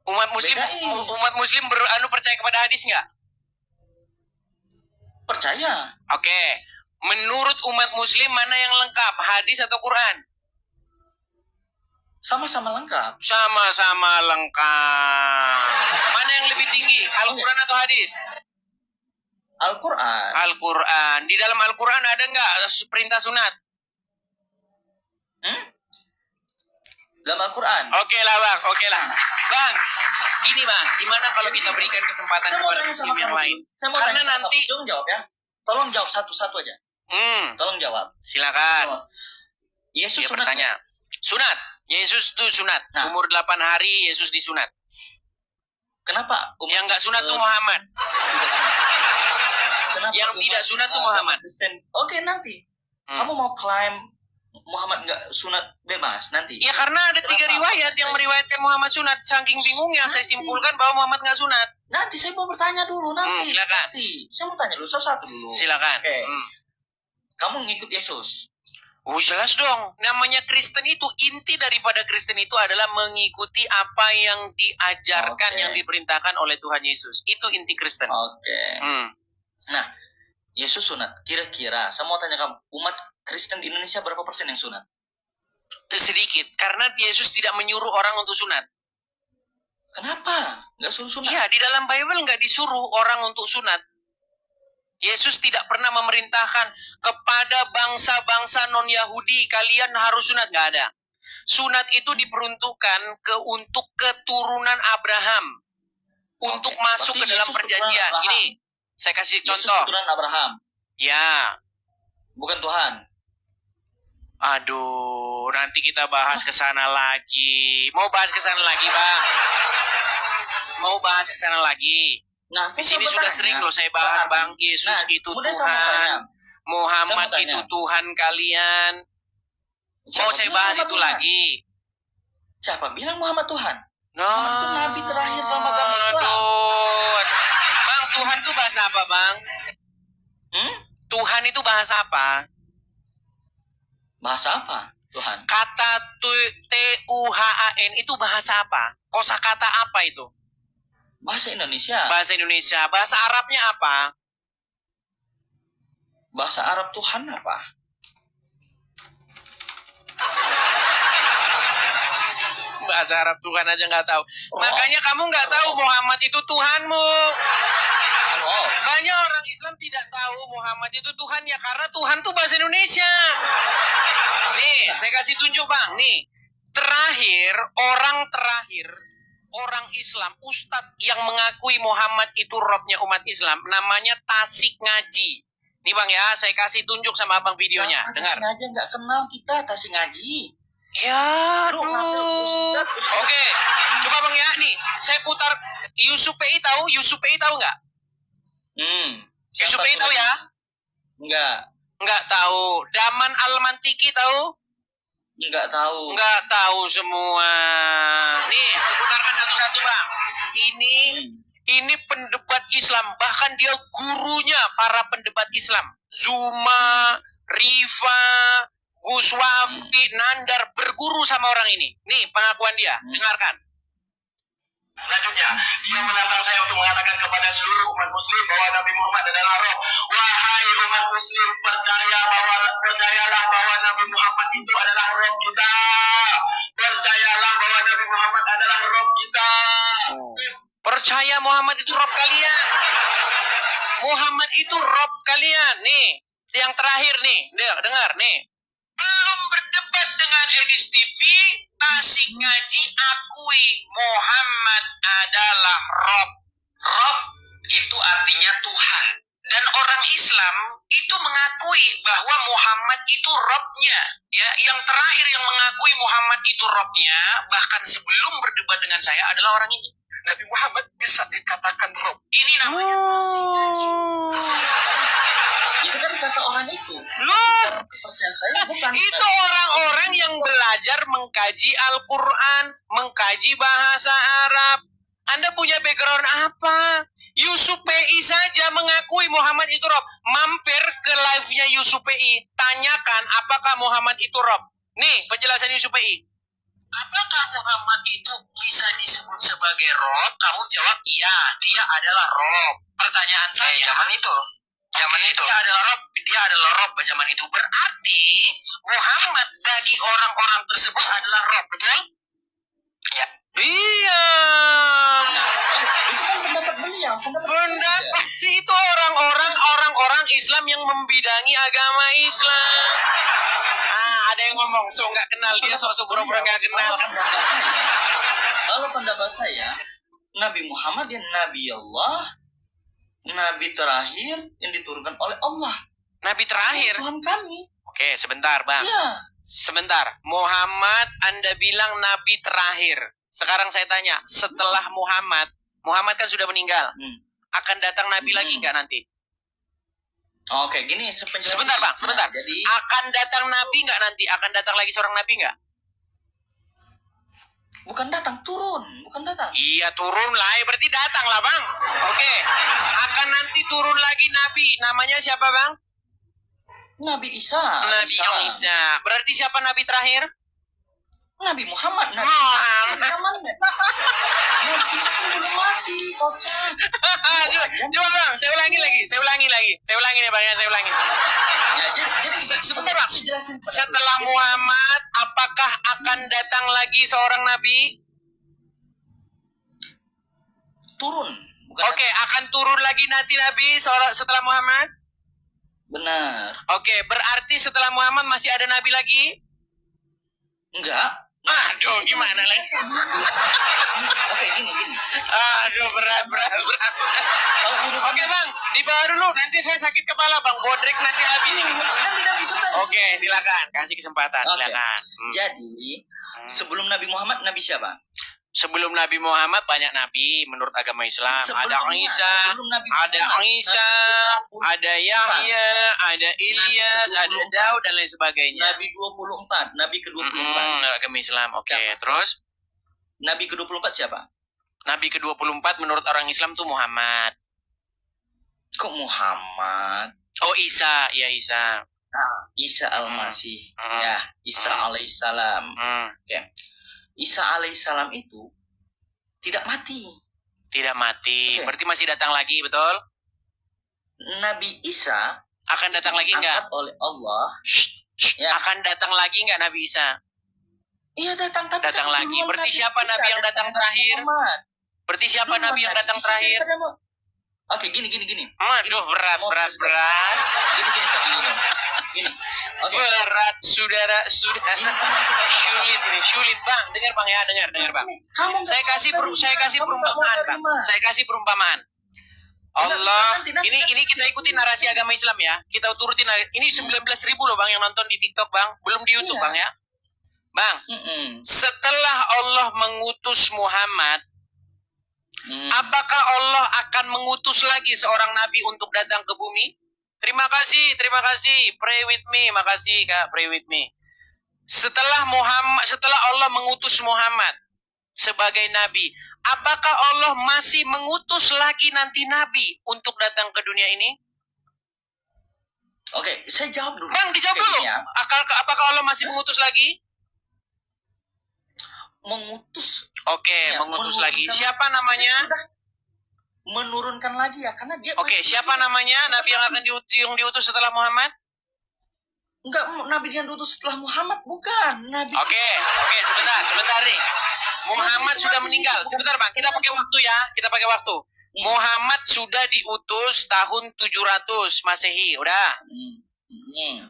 Speaker 1: Umat muslim percaya kepada hadis nggak?
Speaker 10: Percaya.
Speaker 1: Oke. Menurut umat muslim mana yang lengkap, hadis atau Quran?
Speaker 10: Sama-sama lengkap.
Speaker 1: Sama-sama lengkap. Mana yang lebih tinggi, Al-Quran atau hadis?
Speaker 10: Al-Quran.
Speaker 1: Al-Quran. Di dalam Al-Quran ada nggak perintah sunat?
Speaker 10: Dalam Al-Quran.
Speaker 1: Oke lah Bang, Bang, gini Bang, gimana kalau kita berikan kesempatan kepada muslim yang lain? Karena nanti
Speaker 10: tolong jawab ya. Tolong jawab satu-satu aja. Tolong jawab.
Speaker 1: Silakan.
Speaker 10: Yesus sunat.
Speaker 1: Bertanya. Sunat. Yesus itu sunat. Nah. Umur 8 hari Yesus disunat.
Speaker 10: Kenapa?
Speaker 1: Yang nggak sunat tuh Muhammad. Yang tidak sunat tuh Muhammad.
Speaker 10: Oke, nanti. Kamu mau klaim Muhammad nggak sunat bebas nanti?
Speaker 1: Ya karena ada 3 riwayat yang meriwayatkan Muhammad sunat. Saking bingungnya saya simpulkan bahwa Muhammad nggak sunat.
Speaker 10: Nanti saya mau bertanya dulu nanti.
Speaker 1: Silakan.
Speaker 10: Saya mau tanya dulu satu dulu.
Speaker 1: Silakan.
Speaker 10: Oke. Kamu ngikut Yesus?
Speaker 1: Oh jelas dong. Namanya Kristen itu, inti daripada Kristen itu adalah mengikuti apa yang diajarkan, yang diperintahkan oleh Tuhan Yesus. Itu inti Kristen.
Speaker 10: Oke. Nah, Yesus sunat. Kira-kira, saya mau tanya kamu, umat Kristen di Indonesia berapa persen yang sunat?
Speaker 1: Sedikit, karena Yesus tidak menyuruh orang untuk sunat.
Speaker 10: Kenapa? Nggak suruh sunat?
Speaker 1: Iya, di dalam Bible nggak disuruh orang untuk sunat. Yesus tidak pernah memerintahkan kepada bangsa-bangsa non-Yahudi, kalian harus sunat, nggak ada. Sunat itu diperuntukkan untuk keturunan Abraham. Untuk masuk ke dalam perjanjian. Ini, saya kasih contoh.
Speaker 10: Yesus keturunan Abraham?
Speaker 1: Ya.
Speaker 10: Bukan Tuhan?
Speaker 1: Aduh, nanti kita bahas ke sana lagi. Mau bahas ke sana lagi, Bang? Mau bahas ke sana lagi?
Speaker 10: Nah,
Speaker 1: di sini sudah sering loh saya bahas, Bang. Yesus itu Tuhan, Muhammad itu Tuhan kalian. Mau saya bahas itu lagi?
Speaker 10: Siapa bilang Muhammad Tuhan?
Speaker 1: No.
Speaker 10: Muhammad itu Nabi terakhir dalam agama Islam.
Speaker 1: Bang, Tuhan itu bahasa apa, Bang? Tuhan itu bahasa apa?
Speaker 10: Bahasa apa, Tuhan?
Speaker 1: Kata Tuhan itu bahasa apa? Kosakata apa itu?
Speaker 10: Bahasa Indonesia.
Speaker 1: Bahasa Indonesia. Bahasa Arabnya apa?
Speaker 10: Bahasa Arab Tuhan apa?
Speaker 1: Bahasa Arab Tuhan aja nggak tahu. Makanya kamu nggak tahu Muhammad itu Tuhanmu. Banyak orang Islam tidak tahu Muhammad itu Tuhan ya karena Tuhan tuh bahasa Indonesia. Nih, saya kasih tunjuk Bang. Nih, orang terakhir orang Islam, Ustadz yang mengakui Muhammad itu Robnya umat Islam, namanya Tasik Ngaji. Nih Bang ya, saya kasih tunjuk sama Abang videonya. Dengar.
Speaker 10: Tasik Ngaji nggak kenal kita, Tasik Ngaji.
Speaker 1: Ya, Oke, coba Bang ya, nih saya putar Yusuf PI tahu nggak? Yusuf PI tahu ya? Enggak tahu. Daman Al-Mantiki tahu?
Speaker 10: Enggak tahu.
Speaker 1: Enggak tahu semua. Nih, saya putarkan satu-satu, Bang. Ini pendebat Islam, bahkan dia gurunya para pendebat Islam. Zuma, Rifa, Gus Wafdi, Nandar berguru sama orang ini. Nih, pengakuan dia. Dengarkan.
Speaker 6: Selanjutnya, dia menantang saya untuk mengatakan kepada seluruh umat muslim bahwa Nabi Muhammad adalah roh. Wahai umat muslim, percayalah bahwa Nabi Muhammad itu adalah roh kita. Percayalah bahwa Nabi Muhammad adalah roh kita.
Speaker 1: Percaya Muhammad itu rob kalian. Muhammad itu rob kalian. Nih, yang terakhir nih. Dengar nih. Belum berdebat dengan Edis TV, Tasik Ngaji akui Muhammad adalah rob. Rob itu artinya Tuhan. Dan orang Islam itu mengakui bahwa Muhammad itu robnya. Ya, yang terakhir yang mengakui Muhammad itu robnya, bahkan sebelum berdebat dengan saya adalah orang ini.
Speaker 6: Nabi Muhammad bisa dikatakan roh.
Speaker 1: Ini namanya Tasik Ngaji.
Speaker 10: Itu kan kata orang itu.
Speaker 1: Loh,
Speaker 10: Percayaan saya bukan.
Speaker 1: itu orang-orang yang belajar mengkaji Al-Quran, mengkaji bahasa Arab. Anda punya background apa? Yusuf PI saja mengakui Muhammad itu Rob. Mampir ke live-nya Yusuf PI. Tanyakan apakah Muhammad itu Rob. Nih penjelasan Yusuf PI. Apakah Muhammad itu bisa disebut sebagai Rob? Kamu jawab iya, dia adalah Rob. Pertanyaan saya. Zaman itu. Dia adalah Rob zaman itu. Berarti Muhammad bagi orang-orang tersebut adalah Rob, betul? Ya. Iya.
Speaker 10: Itu kan pendapat beliau.
Speaker 1: Pendapat itu orang-orang Islam yang membidangi agama Islam. Ada yang ngomong, so nggak kenal dia, so pura-pura nggak kenal.
Speaker 10: Kalau pendapat saya, Nabi Muhammad dia Nabi Allah, Nabi terakhir yang diturunkan oleh Allah.
Speaker 1: Nabi terakhir.
Speaker 10: Tuhan kami.
Speaker 1: Oke, sebentar, Bang.
Speaker 10: Ya.
Speaker 1: Sebentar. Muhammad, Anda bilang Nabi terakhir. Sekarang saya tanya, setelah Muhammad kan sudah meninggal. Akan datang Nabi lagi nggak nanti?
Speaker 10: Oke, gini
Speaker 1: sebentar, Bang. Sebentar.
Speaker 10: Nah, jadi
Speaker 1: akan datang Nabi nggak nanti? Akan datang lagi seorang Nabi nggak?
Speaker 10: bukan datang, turun, bukan datang.
Speaker 1: Iya, turun lah. Berarti datang lah, Bang. Oke. Akan nanti turun lagi Nabi. Namanya siapa, Bang?
Speaker 10: Nabi Isa.
Speaker 1: Nabi Isa. Berarti siapa Nabi terakhir?
Speaker 10: Nabi Muhammad. Nabi Isa kan belum mati, kocak.
Speaker 1: Coba Bang, saya ulangi lagi. Saya ulangi nih Bang ya, saya ulangi.
Speaker 10: Ya, jadi
Speaker 1: sebentar Bang. Setelah Muhammad, apakah akan datang lagi seorang Nabi?
Speaker 10: Turun.
Speaker 1: Oke, akan turun lagi nanti Nabi setelah Muhammad?
Speaker 10: Benar.
Speaker 1: Oke, berarti setelah Muhammad masih ada Nabi lagi?
Speaker 10: Enggak.
Speaker 1: Aduh, gimana lagi?
Speaker 10: Oke, gini.
Speaker 1: Aduh, berat. Oke, Bang, di bawah dulu. Nanti saya sakit kepala, Bang. Bodrek nanti habis ini. Oke, silakan. Kasih kesempatan, silakan.
Speaker 10: Jadi, sebelum Nabi Muhammad, Nabi siapa?
Speaker 1: Sebelum Nabi Muhammad banyak nabi menurut agama Islam. Ada Isa, ada Yahya, ada Ilyas, ada Daud dan lain sebagainya.
Speaker 10: Nabi 24, Nabi ke-24.
Speaker 1: Agama Islam. Oke, terus
Speaker 10: Nabi ke-24 siapa?
Speaker 1: Nabi ke-24 menurut orang Islam tuh Muhammad.
Speaker 10: Kok Muhammad?
Speaker 1: Oh, Isa, ya Isa.
Speaker 10: Isa Al-Masih. Ya, Isa alaihissalam. Oke. Isa alaihissalam itu tidak mati.
Speaker 1: Tidak mati. Berarti masih datang lagi, betul?
Speaker 10: Nabi Isa
Speaker 1: akan datang lagi enggak?
Speaker 10: Oleh Allah.
Speaker 1: Ya. Akan datang lagi enggak Nabi Isa?
Speaker 10: Iya, datang, tapi
Speaker 1: datang lagi. Berarti siapa Nabi yang datang terakhir? Berarti siapa Nabi yang datang terakhir?
Speaker 10: Oke, gini.
Speaker 1: Aduh, berat.
Speaker 10: Gini.
Speaker 1: Okay. Berat, saudara. Sulit, Bang. Dengar Bang ya, dengar Bang. Saya kasih perumpamaan, Bang. Saya kasih perumpamaan. Allah, ini kita ikutin narasi agama Islam ya. Kita turutin. Ini 19.000 loh Bang yang nonton di TikTok, Bang. Belum di YouTube, Bang ya. Bang, setelah Allah mengutus Muhammad, Apakah Allah akan mengutus lagi seorang nabi untuk datang ke bumi? Terima kasih. Pray with me, makasih Kak, pray with me. Setelah Allah mengutus Muhammad sebagai nabi, apakah Allah masih mengutus lagi nanti nabi untuk datang ke dunia ini?
Speaker 10: Oke, saya jawab dulu.
Speaker 1: Bang, dijawab dulu.
Speaker 10: Ya.
Speaker 1: Apakah Allah masih mengutus lagi?
Speaker 10: Mengutus.
Speaker 1: Oke,
Speaker 10: Ya,
Speaker 1: mengutus lagi. Siapa namanya?
Speaker 10: Menurunkan lagi ya, karena dia.
Speaker 1: Oke, siapa namanya nabi yang akan diutus setelah Muhammad?
Speaker 10: Enggak, nabi yang diutus setelah Muhammad, bukan nabi.
Speaker 1: Oke, sebentar nih. Muhammad sudah meninggal. Sebentar Bang, kita pakai waktu ya. Muhammad sudah diutus tahun 700 Masehi, udah.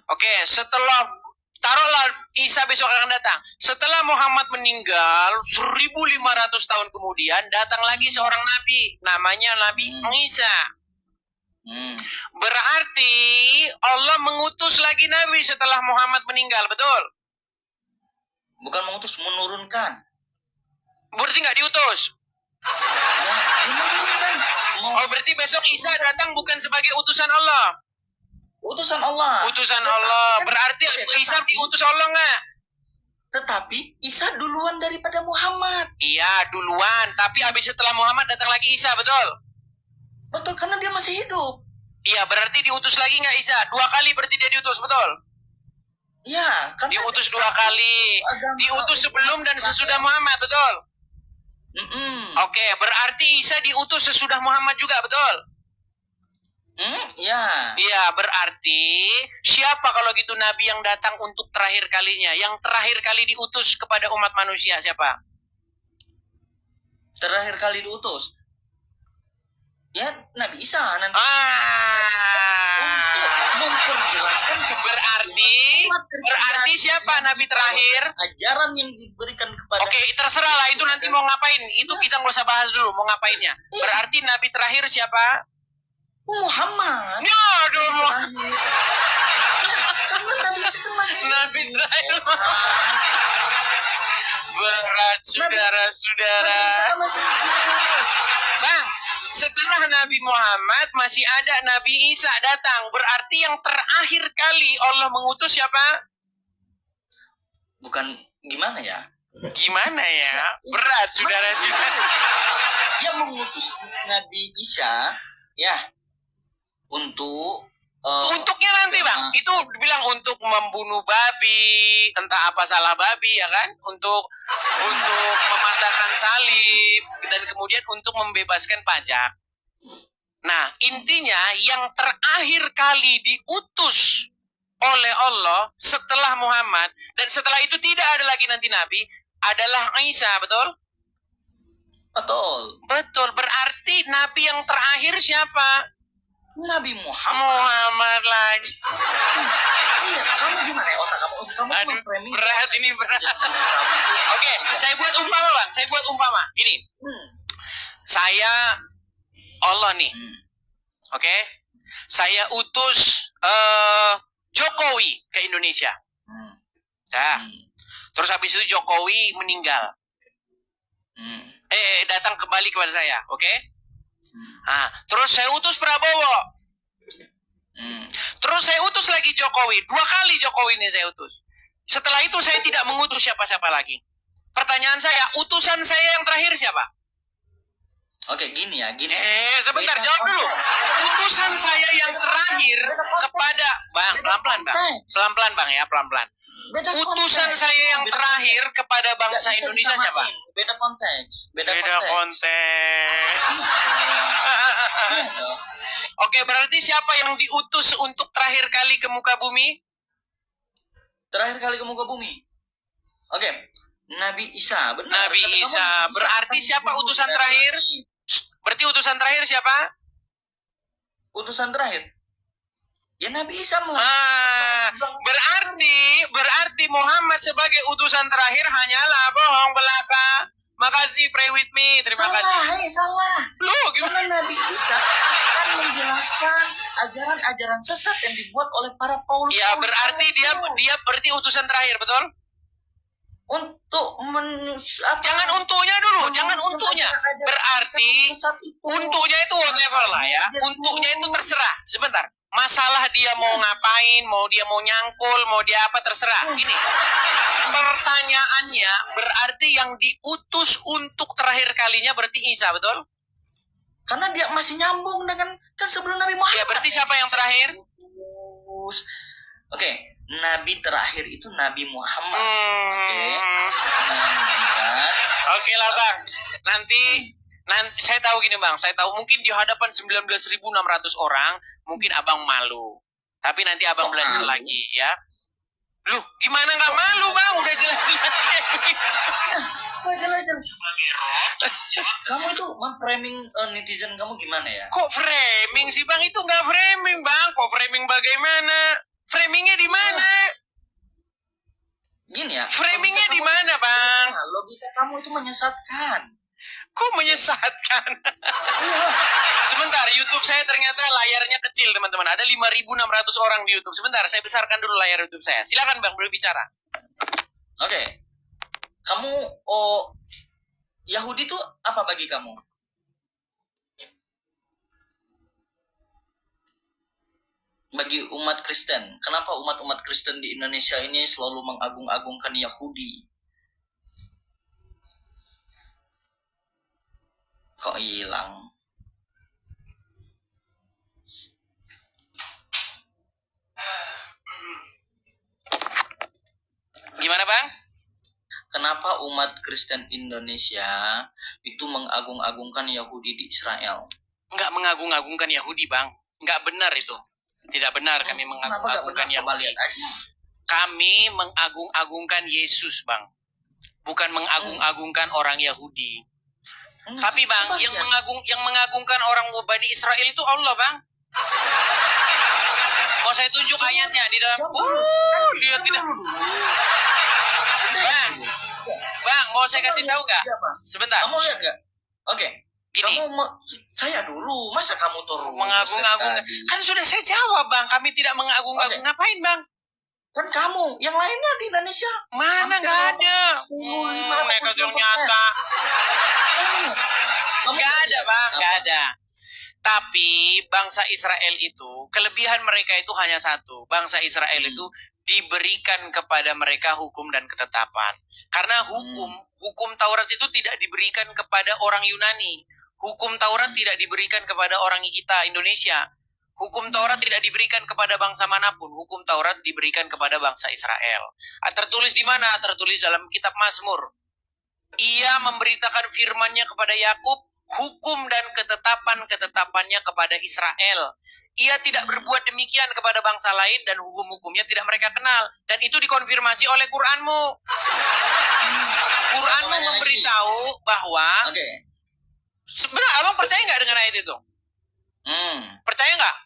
Speaker 1: Oke, setelah taruhlah Isa besok akan datang. Setelah Muhammad meninggal 1500 tahun kemudian datang lagi seorang nabi, namanya Nabi Isa. Berarti Allah mengutus lagi nabi setelah Muhammad meninggal, betul?
Speaker 10: Bukan mengutus, menurunkan.
Speaker 1: Berarti nggak diutus? Oh, berarti besok Isa datang bukan sebagai utusan Allah?
Speaker 10: Utusan Allah.
Speaker 1: Utusan Allah. Berarti Isa diutus Allah nggak?
Speaker 10: Tetapi Isa duluan daripada Muhammad.
Speaker 1: Iya, duluan. Tapi habis setelah Muhammad datang lagi Isa, betul?
Speaker 10: Betul, karena dia masih hidup.
Speaker 1: Iya, berarti diutus lagi nggak Isa? 2 kali berarti dia diutus, betul?
Speaker 10: Iya, kan
Speaker 1: diutus 2 kali. Diutus sebelum dan sesudah Muhammad, betul? Oke, berarti Isa diutus sesudah Muhammad juga, betul?
Speaker 10: Iya.
Speaker 1: Iya, berarti siapa kalau gitu nabi yang datang untuk terakhir kalinya? Yang terakhir kali diutus kepada umat manusia siapa?
Speaker 10: Terakhir kali diutus? Ya, Nabi Isa nanti. Untuk memperjelaskan
Speaker 1: berarti siapa nabi terakhir?
Speaker 10: Ajaran yang diberikan kepada.
Speaker 1: Oke, terserah lah itu nanti mau ngapain. Itu kita nggak usah bahas dulu mau ngapainnya. Berarti nabi terakhir siapa?
Speaker 10: Muhammad.
Speaker 1: Ya, aduh.
Speaker 10: Karena Nabi Isa kan masih
Speaker 1: nabi terakhir. Berat saudara-saudara. Bang, setelah Nabi Muhammad masih ada Nabi Isa datang. Berarti yang terakhir kali Allah mengutus siapa?
Speaker 10: Bukan gimana ya?
Speaker 1: Gimana ya? Berat saudara-saudara.
Speaker 10: Dia mengutus Nabi Isa ya untuk
Speaker 1: untuknya nanti Bang, itu bilang untuk membunuh babi, entah apa salah babi ya kan, untuk mematahkan salib dan kemudian untuk membebaskan pajak. Nah, intinya yang terakhir kali diutus oleh Allah setelah Muhammad dan setelah itu tidak ada lagi nanti nabi adalah Isa, betul? Betul, berarti nabi yang terakhir siapa?
Speaker 10: Nabi Muhammad.
Speaker 1: Muhammad lagi.
Speaker 10: Iya, kamu gimana ya otak kamu?
Speaker 1: Aduh, berat ini berat. Oke, saya buat umpama Bang. Saya buat umpama. Gini. Saya Allah nih. Oke. Saya utus Jokowi ke Indonesia. Nah. Terus habis itu Jokowi meninggal. Datang kembali kepada saya, oke? Nah, terus saya utus Prabowo. Terus saya utus lagi Jokowi. 2 kali Jokowi ini saya utus. Setelah itu saya tidak mengutus siapa-siapa lagi. Pertanyaan saya, utusan saya yang terakhir siapa?
Speaker 10: Oke, gini.
Speaker 1: Sebentar, jawab dulu. Utusan saya yang terakhir kepada Bang, pelan-pelan Bang. Pelan-pelan Bang ya, pelan-pelan. Utusan saya yang terakhir kepada bangsa Indonesia siapa?
Speaker 10: Beda konteks.
Speaker 1: Oke, berarti siapa yang diutus untuk terakhir kali ke muka bumi?
Speaker 10: Terakhir kali ke muka bumi. Oke, Nabi Isa. Benar.
Speaker 1: Nabi Isa. Berarti siapa utusan terakhir? Berarti utusan terakhir siapa?
Speaker 10: Utusan terakhir? Ya Nabi Isa.
Speaker 1: Berarti Muhammad sebagai utusan terakhir hanyalah bohong belaka. Makasih, pray with me. Terima kasih.
Speaker 10: Salah.
Speaker 1: Loh, gimana?
Speaker 10: Karena Nabi Isa akan menjelaskan ajaran-ajaran sesat yang dibuat oleh para Paulus.
Speaker 1: Ya, berarti dia berarti utusan terakhir, betul?
Speaker 10: Untuk
Speaker 1: jangan untuknya dulu, jangan untuknya. berarti untuknya itu whatever lah ya. Untuknya itu terserah. Sebentar. Masalah dia mau ngapain, mau dia mau nyangkul, mau dia apa terserah. Gini. Pertanyaannya berarti yang diutus untuk terakhir kalinya berarti Isa, betul?
Speaker 10: Karena dia masih nyambung dengan kan sebelum Nabi Muhammad.
Speaker 1: Ya berarti siapa yang terakhir?
Speaker 10: Oke, Nabi terakhir itu Nabi Muhammad.
Speaker 1: Oke lah Bang. Nanti saya tahu gini Bang, saya tahu mungkin di hadapan 19.600 orang mungkin Abang malu. Tapi nanti Abang belajar lagi ya. Loh, gimana nggak malu Bang? Udah jelas-jelas kayak begitu.
Speaker 10: Kamu itu memframing netizen kamu gimana ya?
Speaker 1: Kok framing sih Bang? Itu nggak framing Bang. Kok framing bagaimana? Framingnya di mana?
Speaker 10: Gini ya.
Speaker 1: Framingnya di mana Bang?
Speaker 10: Logika kamu itu menyesatkan.
Speaker 1: Kok menyesatkan? Sebentar, YouTube saya ternyata layarnya kecil teman-teman. Ada 5.600 orang di YouTube. Sebentar, saya besarkan dulu layar YouTube saya. Silakan Bang, berbicara.
Speaker 10: Oke. Kamu Yahudi itu apa bagi kamu? Bagi umat Kristen, kenapa umat-umat Kristen di Indonesia ini selalu mengagung-agungkan Yahudi? Kok hilang?
Speaker 1: Gimana Bang?
Speaker 10: Kenapa umat Kristen Indonesia itu mengagung-agungkan Yahudi di Israel?
Speaker 1: Nggak mengagung-agungkan Yahudi Bang. Nggak benar itu. Tidak benar kami mengagung-agungkan Yahudi. Kami mengagung-agungkan Yesus Bang. Bukan mengagung-agungkan orang Yahudi. Tapi Bang, yang mengagungkan orang Bani Israel itu Allah Bang. Mau saya tunjuk ayatnya di dalam. Dia tidak. Bang, mau saya kasih tahu nggak? Sebentar.
Speaker 10: Kamu lihat nggak? Oke.
Speaker 1: Gini.
Speaker 10: Saya dulu, masa kamu turun?
Speaker 1: Mengagung-agungkan. Kan sudah saya jawab Bang, kami tidak mengagung-agung. Ngapain Bang?
Speaker 10: Kan kamu, yang lainnya di Indonesia.
Speaker 1: Mana nggak ada? Mereka yang nyata. Nggak ada Bang, nggak ada. Tapi bangsa Israel itu, kelebihan mereka itu hanya satu. Bangsa Israel itu diberikan kepada mereka hukum dan ketetapan. Karena hukum Taurat itu tidak diberikan kepada orang Yunani. Hukum Taurat tidak diberikan kepada orang kita, Indonesia. Hukum Taurat tidak diberikan kepada bangsa manapun. Hukum Taurat diberikan kepada bangsa Israel. Tertulis di mana? Tertulis dalam kitab Mazmur. Ia memberitakan firman-Nya kepada Yakub, hukum dan ketetapan-ketetapannya kepada Israel. Ia tidak berbuat demikian kepada bangsa lain dan hukum-hukumnya tidak mereka kenal. Dan itu dikonfirmasi oleh Quranmu. Quranmu memberitahu bahwa... Sebenarnya abang percaya nggak dengan ayat itu? Percaya nggak?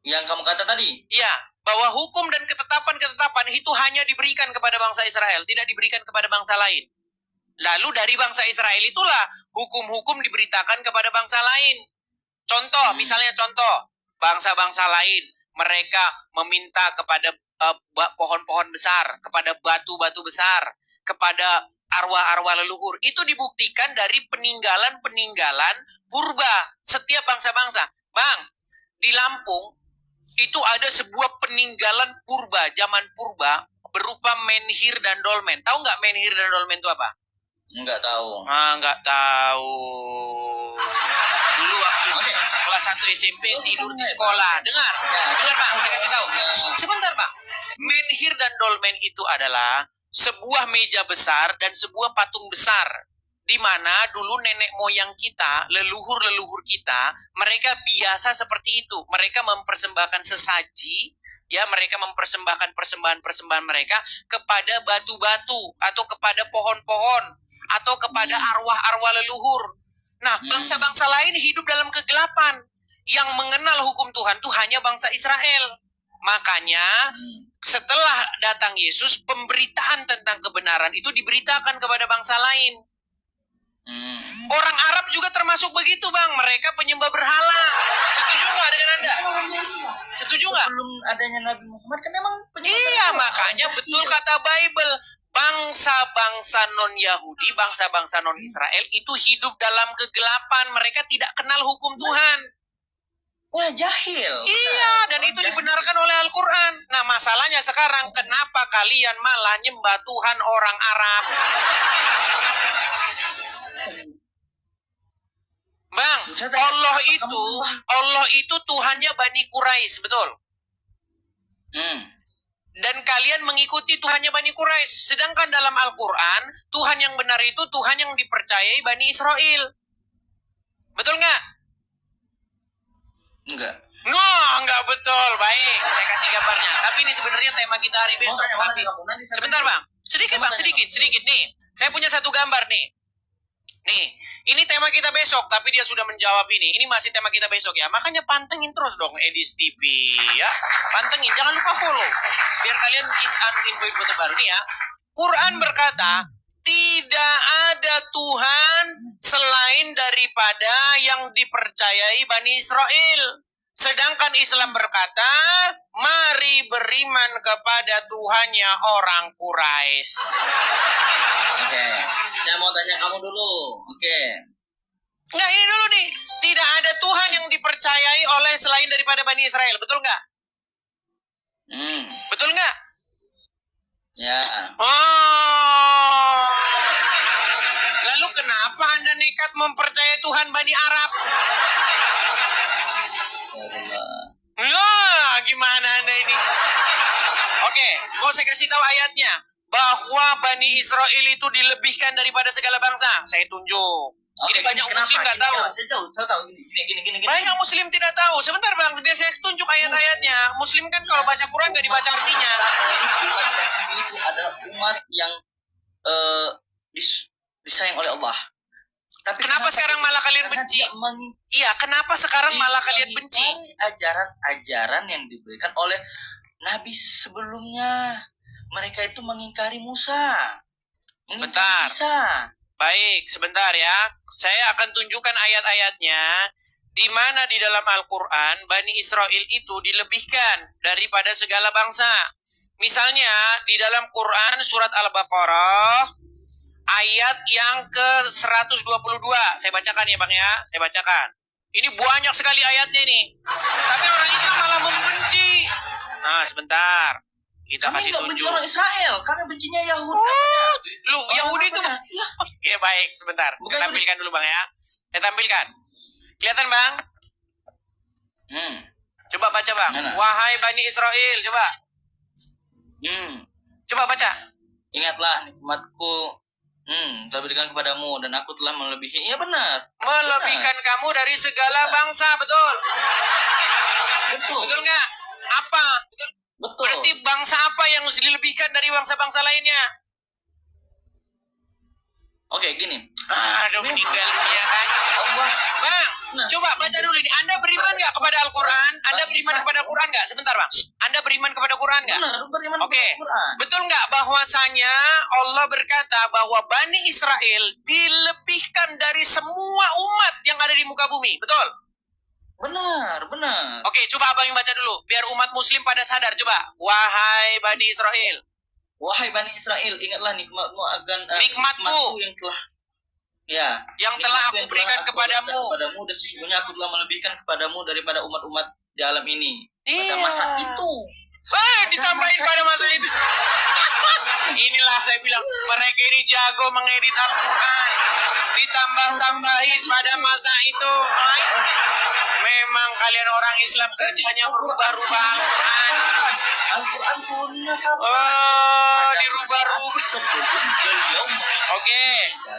Speaker 10: Yang kamu kata tadi?
Speaker 1: Iya, bahwa hukum dan ketetapan-ketetapan itu hanya diberikan kepada bangsa Israel, tidak diberikan kepada bangsa lain. Lalu dari bangsa Israel itulah hukum-hukum diberitakan kepada bangsa lain. Contoh, misalnya contoh, bangsa-bangsa lain, mereka meminta kepada pohon-pohon besar, kepada batu-batu besar, kepada arwah-arwah leluhur. Itu dibuktikan dari peninggalan-peninggalan purba setiap bangsa-bangsa. Bang, di Lampung, itu ada sebuah peninggalan purba, zaman purba, berupa menhir dan dolmen. Tahu nggak menhir dan dolmen itu apa?
Speaker 10: Nggak tahu.
Speaker 1: Nggak tahu. Dulu waktu kelas 1 SMP tidur di sekolah. Dengar Bang, saya kasih tahu. Sebentar Bang. Menhir dan dolmen itu adalah sebuah meja besar dan sebuah patung besar. Di mana dulu nenek moyang kita, leluhur-leluhur kita, mereka biasa seperti itu. Mereka mempersembahkan sesaji, ya, mereka mempersembahkan persembahan-persembahan mereka kepada batu-batu atau kepada pohon-pohon atau kepada arwah-arwah leluhur. Nah, bangsa-bangsa lain hidup dalam kegelapan. Yang mengenal hukum Tuhan itu hanya bangsa Israel. Makanya setelah datang Yesus, pemberitaan tentang kebenaran itu diberitakan kepada bangsa lain. Orang Arab juga termasuk begitu Bang. Mereka penyembah berhala. Setuju nggak dengan Anda? Setuju nggak?
Speaker 10: Belum adanya Nabi Muhammad kan emang penyembah
Speaker 1: Iya, makanya betul kata Bible. bangsa-bangsa non-Yahudi, bangsa-bangsa non-Israel itu hidup dalam kegelapan. Mereka tidak kenal hukum Tuhan.
Speaker 10: Wah, jahil.
Speaker 1: Iya, dan itu dibenarkan oleh Al-Quran. Nah, masalahnya sekarang, kenapa kalian malah nyembah Tuhan orang Arab? Bang, Allah itu Tuhannya Bani Quraisy, betul? Dan kalian mengikuti Tuhannya Bani Quraisy. Sedangkan dalam Al-Quran, Tuhan yang benar itu Tuhan yang dipercayai Bani Israel. Betul nggak?
Speaker 10: Enggak.
Speaker 1: No, nggak betul. Baik, saya kasih gambarnya. Tapi ini sebenarnya tema kita hari besok. Sebentar bang, sedikit nih. Saya punya satu gambar nih. Nih, ini tema kita besok, tapi dia sudah menjawab ini. Ini masih tema kita besok ya. Makanya pantengin terus dong Edis TV ya. Pantengin, jangan lupa follow. Biar kalian info terbaru nih ya. Quran berkata, tidak ada Tuhan selain daripada yang dipercayai Bani Israel. Sedangkan Islam berkata, mari beriman kepada Tuhannya orang Quraisy.
Speaker 10: Oke, saya mau tanya kamu dulu. Oke.
Speaker 1: Nggak, ini dulu nih. Tidak ada Tuhan yang dipercayai oleh selain daripada Bani Israel. Betul nggak? Betul nggak?
Speaker 10: Ya.
Speaker 1: Oh. Lalu kenapa Anda nekat mempercayai Tuhan Bani Arab? Nah, gimana Anda ini? Oke, mau saya kasih tahu ayatnya. Bahwa Bani Israel itu dilebihkan daripada segala bangsa. Saya tunjuk. Ini banyak muslim nggak tahu.
Speaker 10: Saya tahu gini.
Speaker 1: Banyak muslim tidak tahu. Sebentar bang, biar saya tunjuk ayat-ayatnya. Muslim kan kalau baca Quran nggak dibaca artinya.
Speaker 10: Itu ada umat yang disayang oleh Allah. Tapi
Speaker 1: kenapa sekarang malah kalian benci? Iya, kenapa sekarang malah kalian benci?
Speaker 10: Ajaran yang diberikan oleh Nabi sebelumnya. Mereka itu mengingkari Musa.
Speaker 1: Sebentar. Baik, sebentar ya. Saya akan tunjukkan ayat-ayatnya di mana di dalam Al-Quran Bani Israel itu dilebihkan daripada segala bangsa. Misalnya di dalam Quran surat Al-Baqarah ayat yang ke-122. Saya bacakan ya Bang ya. Saya bacakan. Ini banyak sekali ayatnya ini. Tapi orang Islam malah membenci. Nah, sebentar. Kita
Speaker 10: kami
Speaker 1: kasih
Speaker 10: nggak benci
Speaker 1: tunjuk.
Speaker 10: orang Israel, kami bencinya Yahudi.
Speaker 1: Lu Yahudi itu ya baik, sebentar. Saya tampilkan dulu Bang ya. Saya tampilkan. Kelihatan Bang? Coba baca Bang.
Speaker 10: Mana?
Speaker 1: Wahai Bani Israel, coba. Coba baca.
Speaker 10: Ingatlah nikmatku telah berikan kepadamu dan aku telah melebihi. Iya benar.
Speaker 1: Melebihkan kamu dari segala bangsa, betul? Betul nggak? Apa?
Speaker 10: Betul.
Speaker 1: Berarti bangsa apa yang harus dilebihkan dari bangsa-bangsa lainnya?
Speaker 10: Oke, gini.
Speaker 1: Aduh, meninggal ya kan? Bang, coba baca dulu ini. Anda beriman nggak kepada Al-Quran? Anda beriman kepada Quran nggak? Sebentar Bang. Anda beriman kepada Quran nggak?
Speaker 10: Benar, beriman
Speaker 1: Oke.
Speaker 10: kepada Quran.
Speaker 1: Betul nggak bahwasanya Allah berkata bahwa Bani Israel dilebihkan dari semua umat yang ada di muka bumi? Betul?
Speaker 10: Benar.
Speaker 1: Oke, coba abang yang baca dulu. Biar umat muslim pada sadar. Coba. Wahai Bani Israel.
Speaker 10: Wahai Bani Israel, ingatlah nikmatmu akan
Speaker 1: nikmatku
Speaker 10: yang telah yang
Speaker 1: telah aku berikan kepadamu.
Speaker 10: Dan sesungguhnya aku telah melebihkan kepadamu daripada umat-umat di alam ini. Pada masa itu.
Speaker 1: Ditambahin pada masa itu. Inilah saya bilang, mereka ini jago mengedit Al-Quran. Ditambah-tambahin pada masa itu. Memang kalian orang Islam kerjanya merubah-rubah Al-Quran.
Speaker 10: Al-Quran punya
Speaker 1: dirubah-rubah. Oke,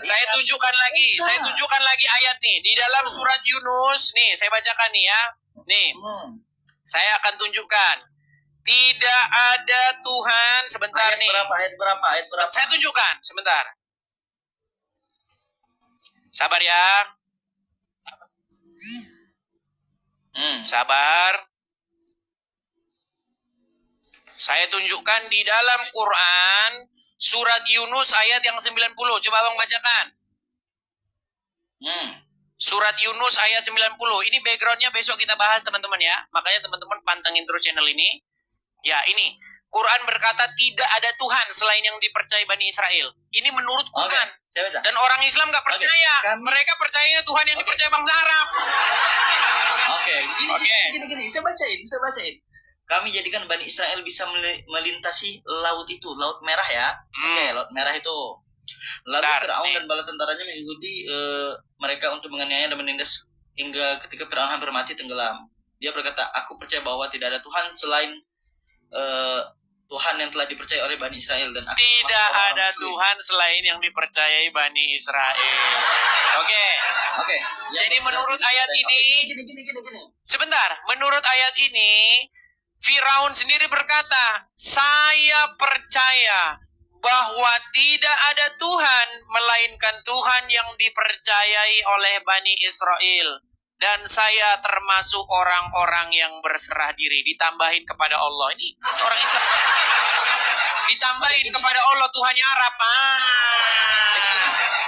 Speaker 1: saya tunjukkan lagi ayat nih. Di dalam surat Yunus, nih saya bacakan nih ya. Nih, saya akan tunjukkan. Tidak ada Tuhan. Sebentar nih.
Speaker 10: Ayat berapa?
Speaker 1: Saya tunjukkan, sebentar. Sabar ya. Sabar. Saya tunjukkan di dalam Quran surat Yunus ayat yang 90. Coba Abang bacakan. Surat Yunus ayat 90. Ini backgroundnya besok kita bahas teman-teman ya. Makanya teman-teman pantengin terus channel ini. Ya ini. Quran berkata tidak ada Tuhan selain yang dipercayai Bani Israel. Ini menurut Quran.
Speaker 10: Saya baca.
Speaker 1: Dan orang Islam nggak percaya. Mereka percayanya Tuhan yang dipercaya bangsa Arab.
Speaker 10: Gini, saya bacain. Kami jadikan Bani Israel bisa melintasi laut itu, Laut Merah ya. Laut Merah itu. Lalu Fir'aun dan bala tentaranya mengikuti mereka untuk menganiaya dan menindas hingga ketika Fir'aun hampir mati tenggelam. Dia berkata, aku percaya bahwa tidak ada Tuhan selain Tuhan yang telah dipercaya oleh Bani Israel dan aku
Speaker 1: tidak ada Tuhan selain yang dipercayai Bani Israel. Oke. Jadi menurut ayat ini, sebentar, menurut ayat ini, Firaun sendiri berkata, saya percaya bahwa tidak ada Tuhan melainkan Tuhan yang dipercayai oleh Bani Israel. Dan saya termasuk orang-orang yang berserah diri. Ditambahin kepada Allah. Ini orang Islam. Ditambahin kepada Allah Tuhannya Arab.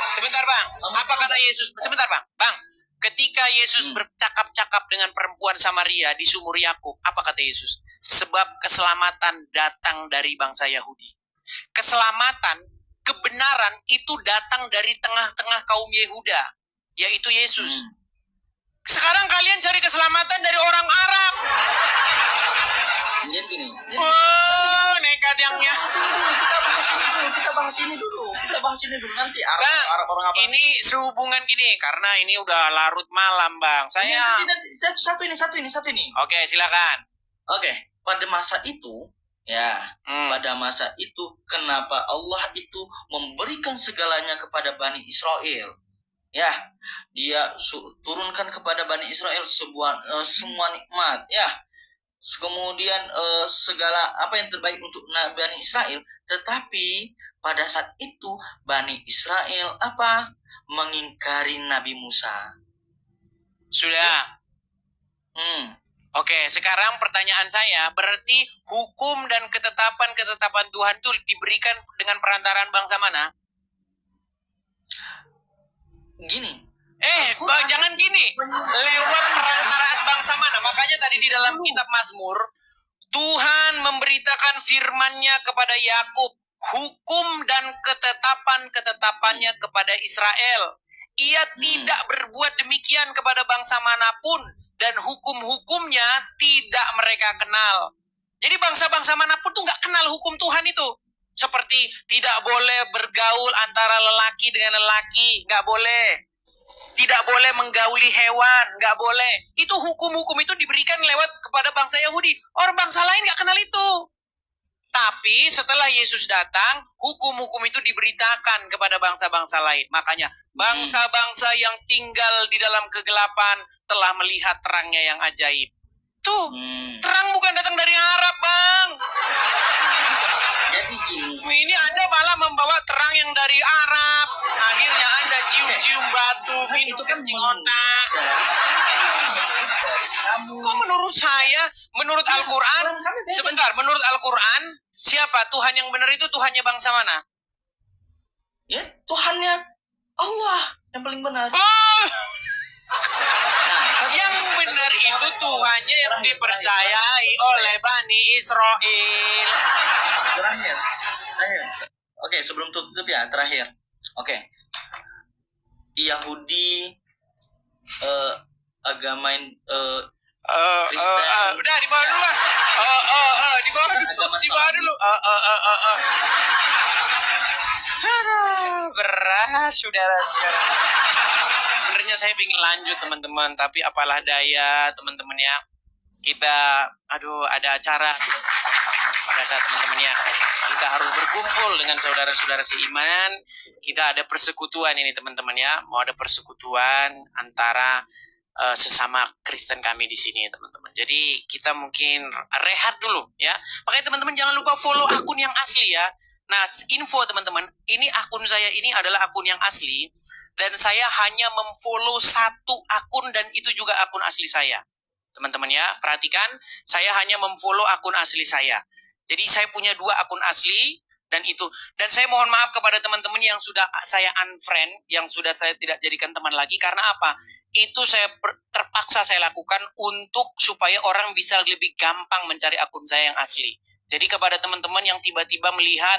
Speaker 1: Sebentar bang. Apa kata Yesus? Sebentar bang. Bang. Ketika Yesus bercakap-cakap dengan perempuan Samaria di sumur Yakub. Apa kata Yesus? Sebab keselamatan datang dari bangsa Yahudi. Keselamatan, kebenaran itu datang dari tengah-tengah kaum Yehuda. Yaitu Yesus. Sekarang kalian cari keselamatan dari orang Arab.
Speaker 10: Jadi gini.
Speaker 1: Oh, nekat yangnya.
Speaker 10: Kita bahas ini dulu. Nanti
Speaker 1: Arab orang apa? Ini sehubungan gini karena ini udah larut malam, Bang. Saya
Speaker 10: satu ini.
Speaker 1: Oke, silakan.
Speaker 10: Oke, pada masa itu pada masa itu kenapa Allah itu memberikan segalanya kepada Bani Israel? Ya, dia turunkan kepada Bani Israel semua nikmat, ya. Kemudian segala apa yang terbaik untuk Bani Israel, tetapi pada saat itu Bani Israel mengingkari Nabi Musa.
Speaker 1: Sudah. Oke, sekarang pertanyaan saya, berarti hukum dan ketetapan Tuhan itu diberikan dengan perantaraan bangsa mana?
Speaker 10: Gini.
Speaker 1: Jangan gini. Lewat perantaraan bangsa mana? Makanya tadi di dalam kitab Mazmur, Tuhan memberitakan firman-Nya kepada Yakub, hukum dan ketetapan-ketetapannya kepada Israel. Ia tidak berbuat demikian kepada bangsa manapun, dan hukum-hukumnya tidak mereka kenal. Jadi bangsa-bangsa manapun tuh nggak kenal hukum Tuhan itu. Seperti tidak boleh bergaul antara lelaki dengan lelaki, nggak boleh. Tidak boleh menggauli hewan, nggak boleh. Itu hukum-hukum itu diberikan lewat kepada bangsa Yahudi. Orang bangsa lain nggak kenal itu. Tapi setelah Yesus datang, hukum-hukum itu diberitakan kepada bangsa-bangsa lain. Makanya bangsa-bangsa yang tinggal di dalam kegelapan telah melihat terangnya yang ajaib. Tuh, terang bukan datang dari Arab, Bang.
Speaker 10: Jadi gini.
Speaker 1: Ini Anda malah membawa terang yang dari Arab. Akhirnya Anda cium-cium batu, minum kencing otak. Kok menurut saya, menurut Al-Quran, sebentar, menurut Al-Quran, siapa Tuhan yang benar itu Tuhannya bangsa mana?
Speaker 10: Ya, Tuhannya Allah yang paling benar.
Speaker 1: Yang benar itu Tuhannya yang dipercayai oleh Bani Israel.
Speaker 10: Terakhir. Oke, sebelum tutup ya, terakhir. Oke. Yahudi agama Kristen.
Speaker 1: Udah di bawah dulu lah. Di bawah dulu. Berat, saudara-saudara. Sebenarnya saya ingin lanjut teman-teman, tapi apalah daya teman-teman ya. Kita, ada acara pada saat teman-teman ya. Kita harus berkumpul dengan saudara-saudara seiman. Kita ada persekutuan ini teman-teman ya. Mau ada persekutuan antara sesama Kristen kami di sini teman-teman. Jadi kita mungkin rehat dulu ya. Makanya teman-teman jangan lupa follow akun yang asli ya. Nah, info teman-teman, ini akun saya ini adalah akun yang asli dan saya hanya memfollow satu akun dan itu juga akun asli saya. Teman-teman ya, perhatikan, saya hanya memfollow akun asli saya. Jadi saya punya 2 akun asli Dan saya mohon maaf kepada teman-teman yang sudah saya unfriend, yang sudah saya tidak jadikan teman lagi. Karena apa? Itu terpaksa saya lakukan untuk supaya orang bisa lebih gampang mencari akun saya yang asli. Jadi kepada teman-teman yang tiba-tiba melihat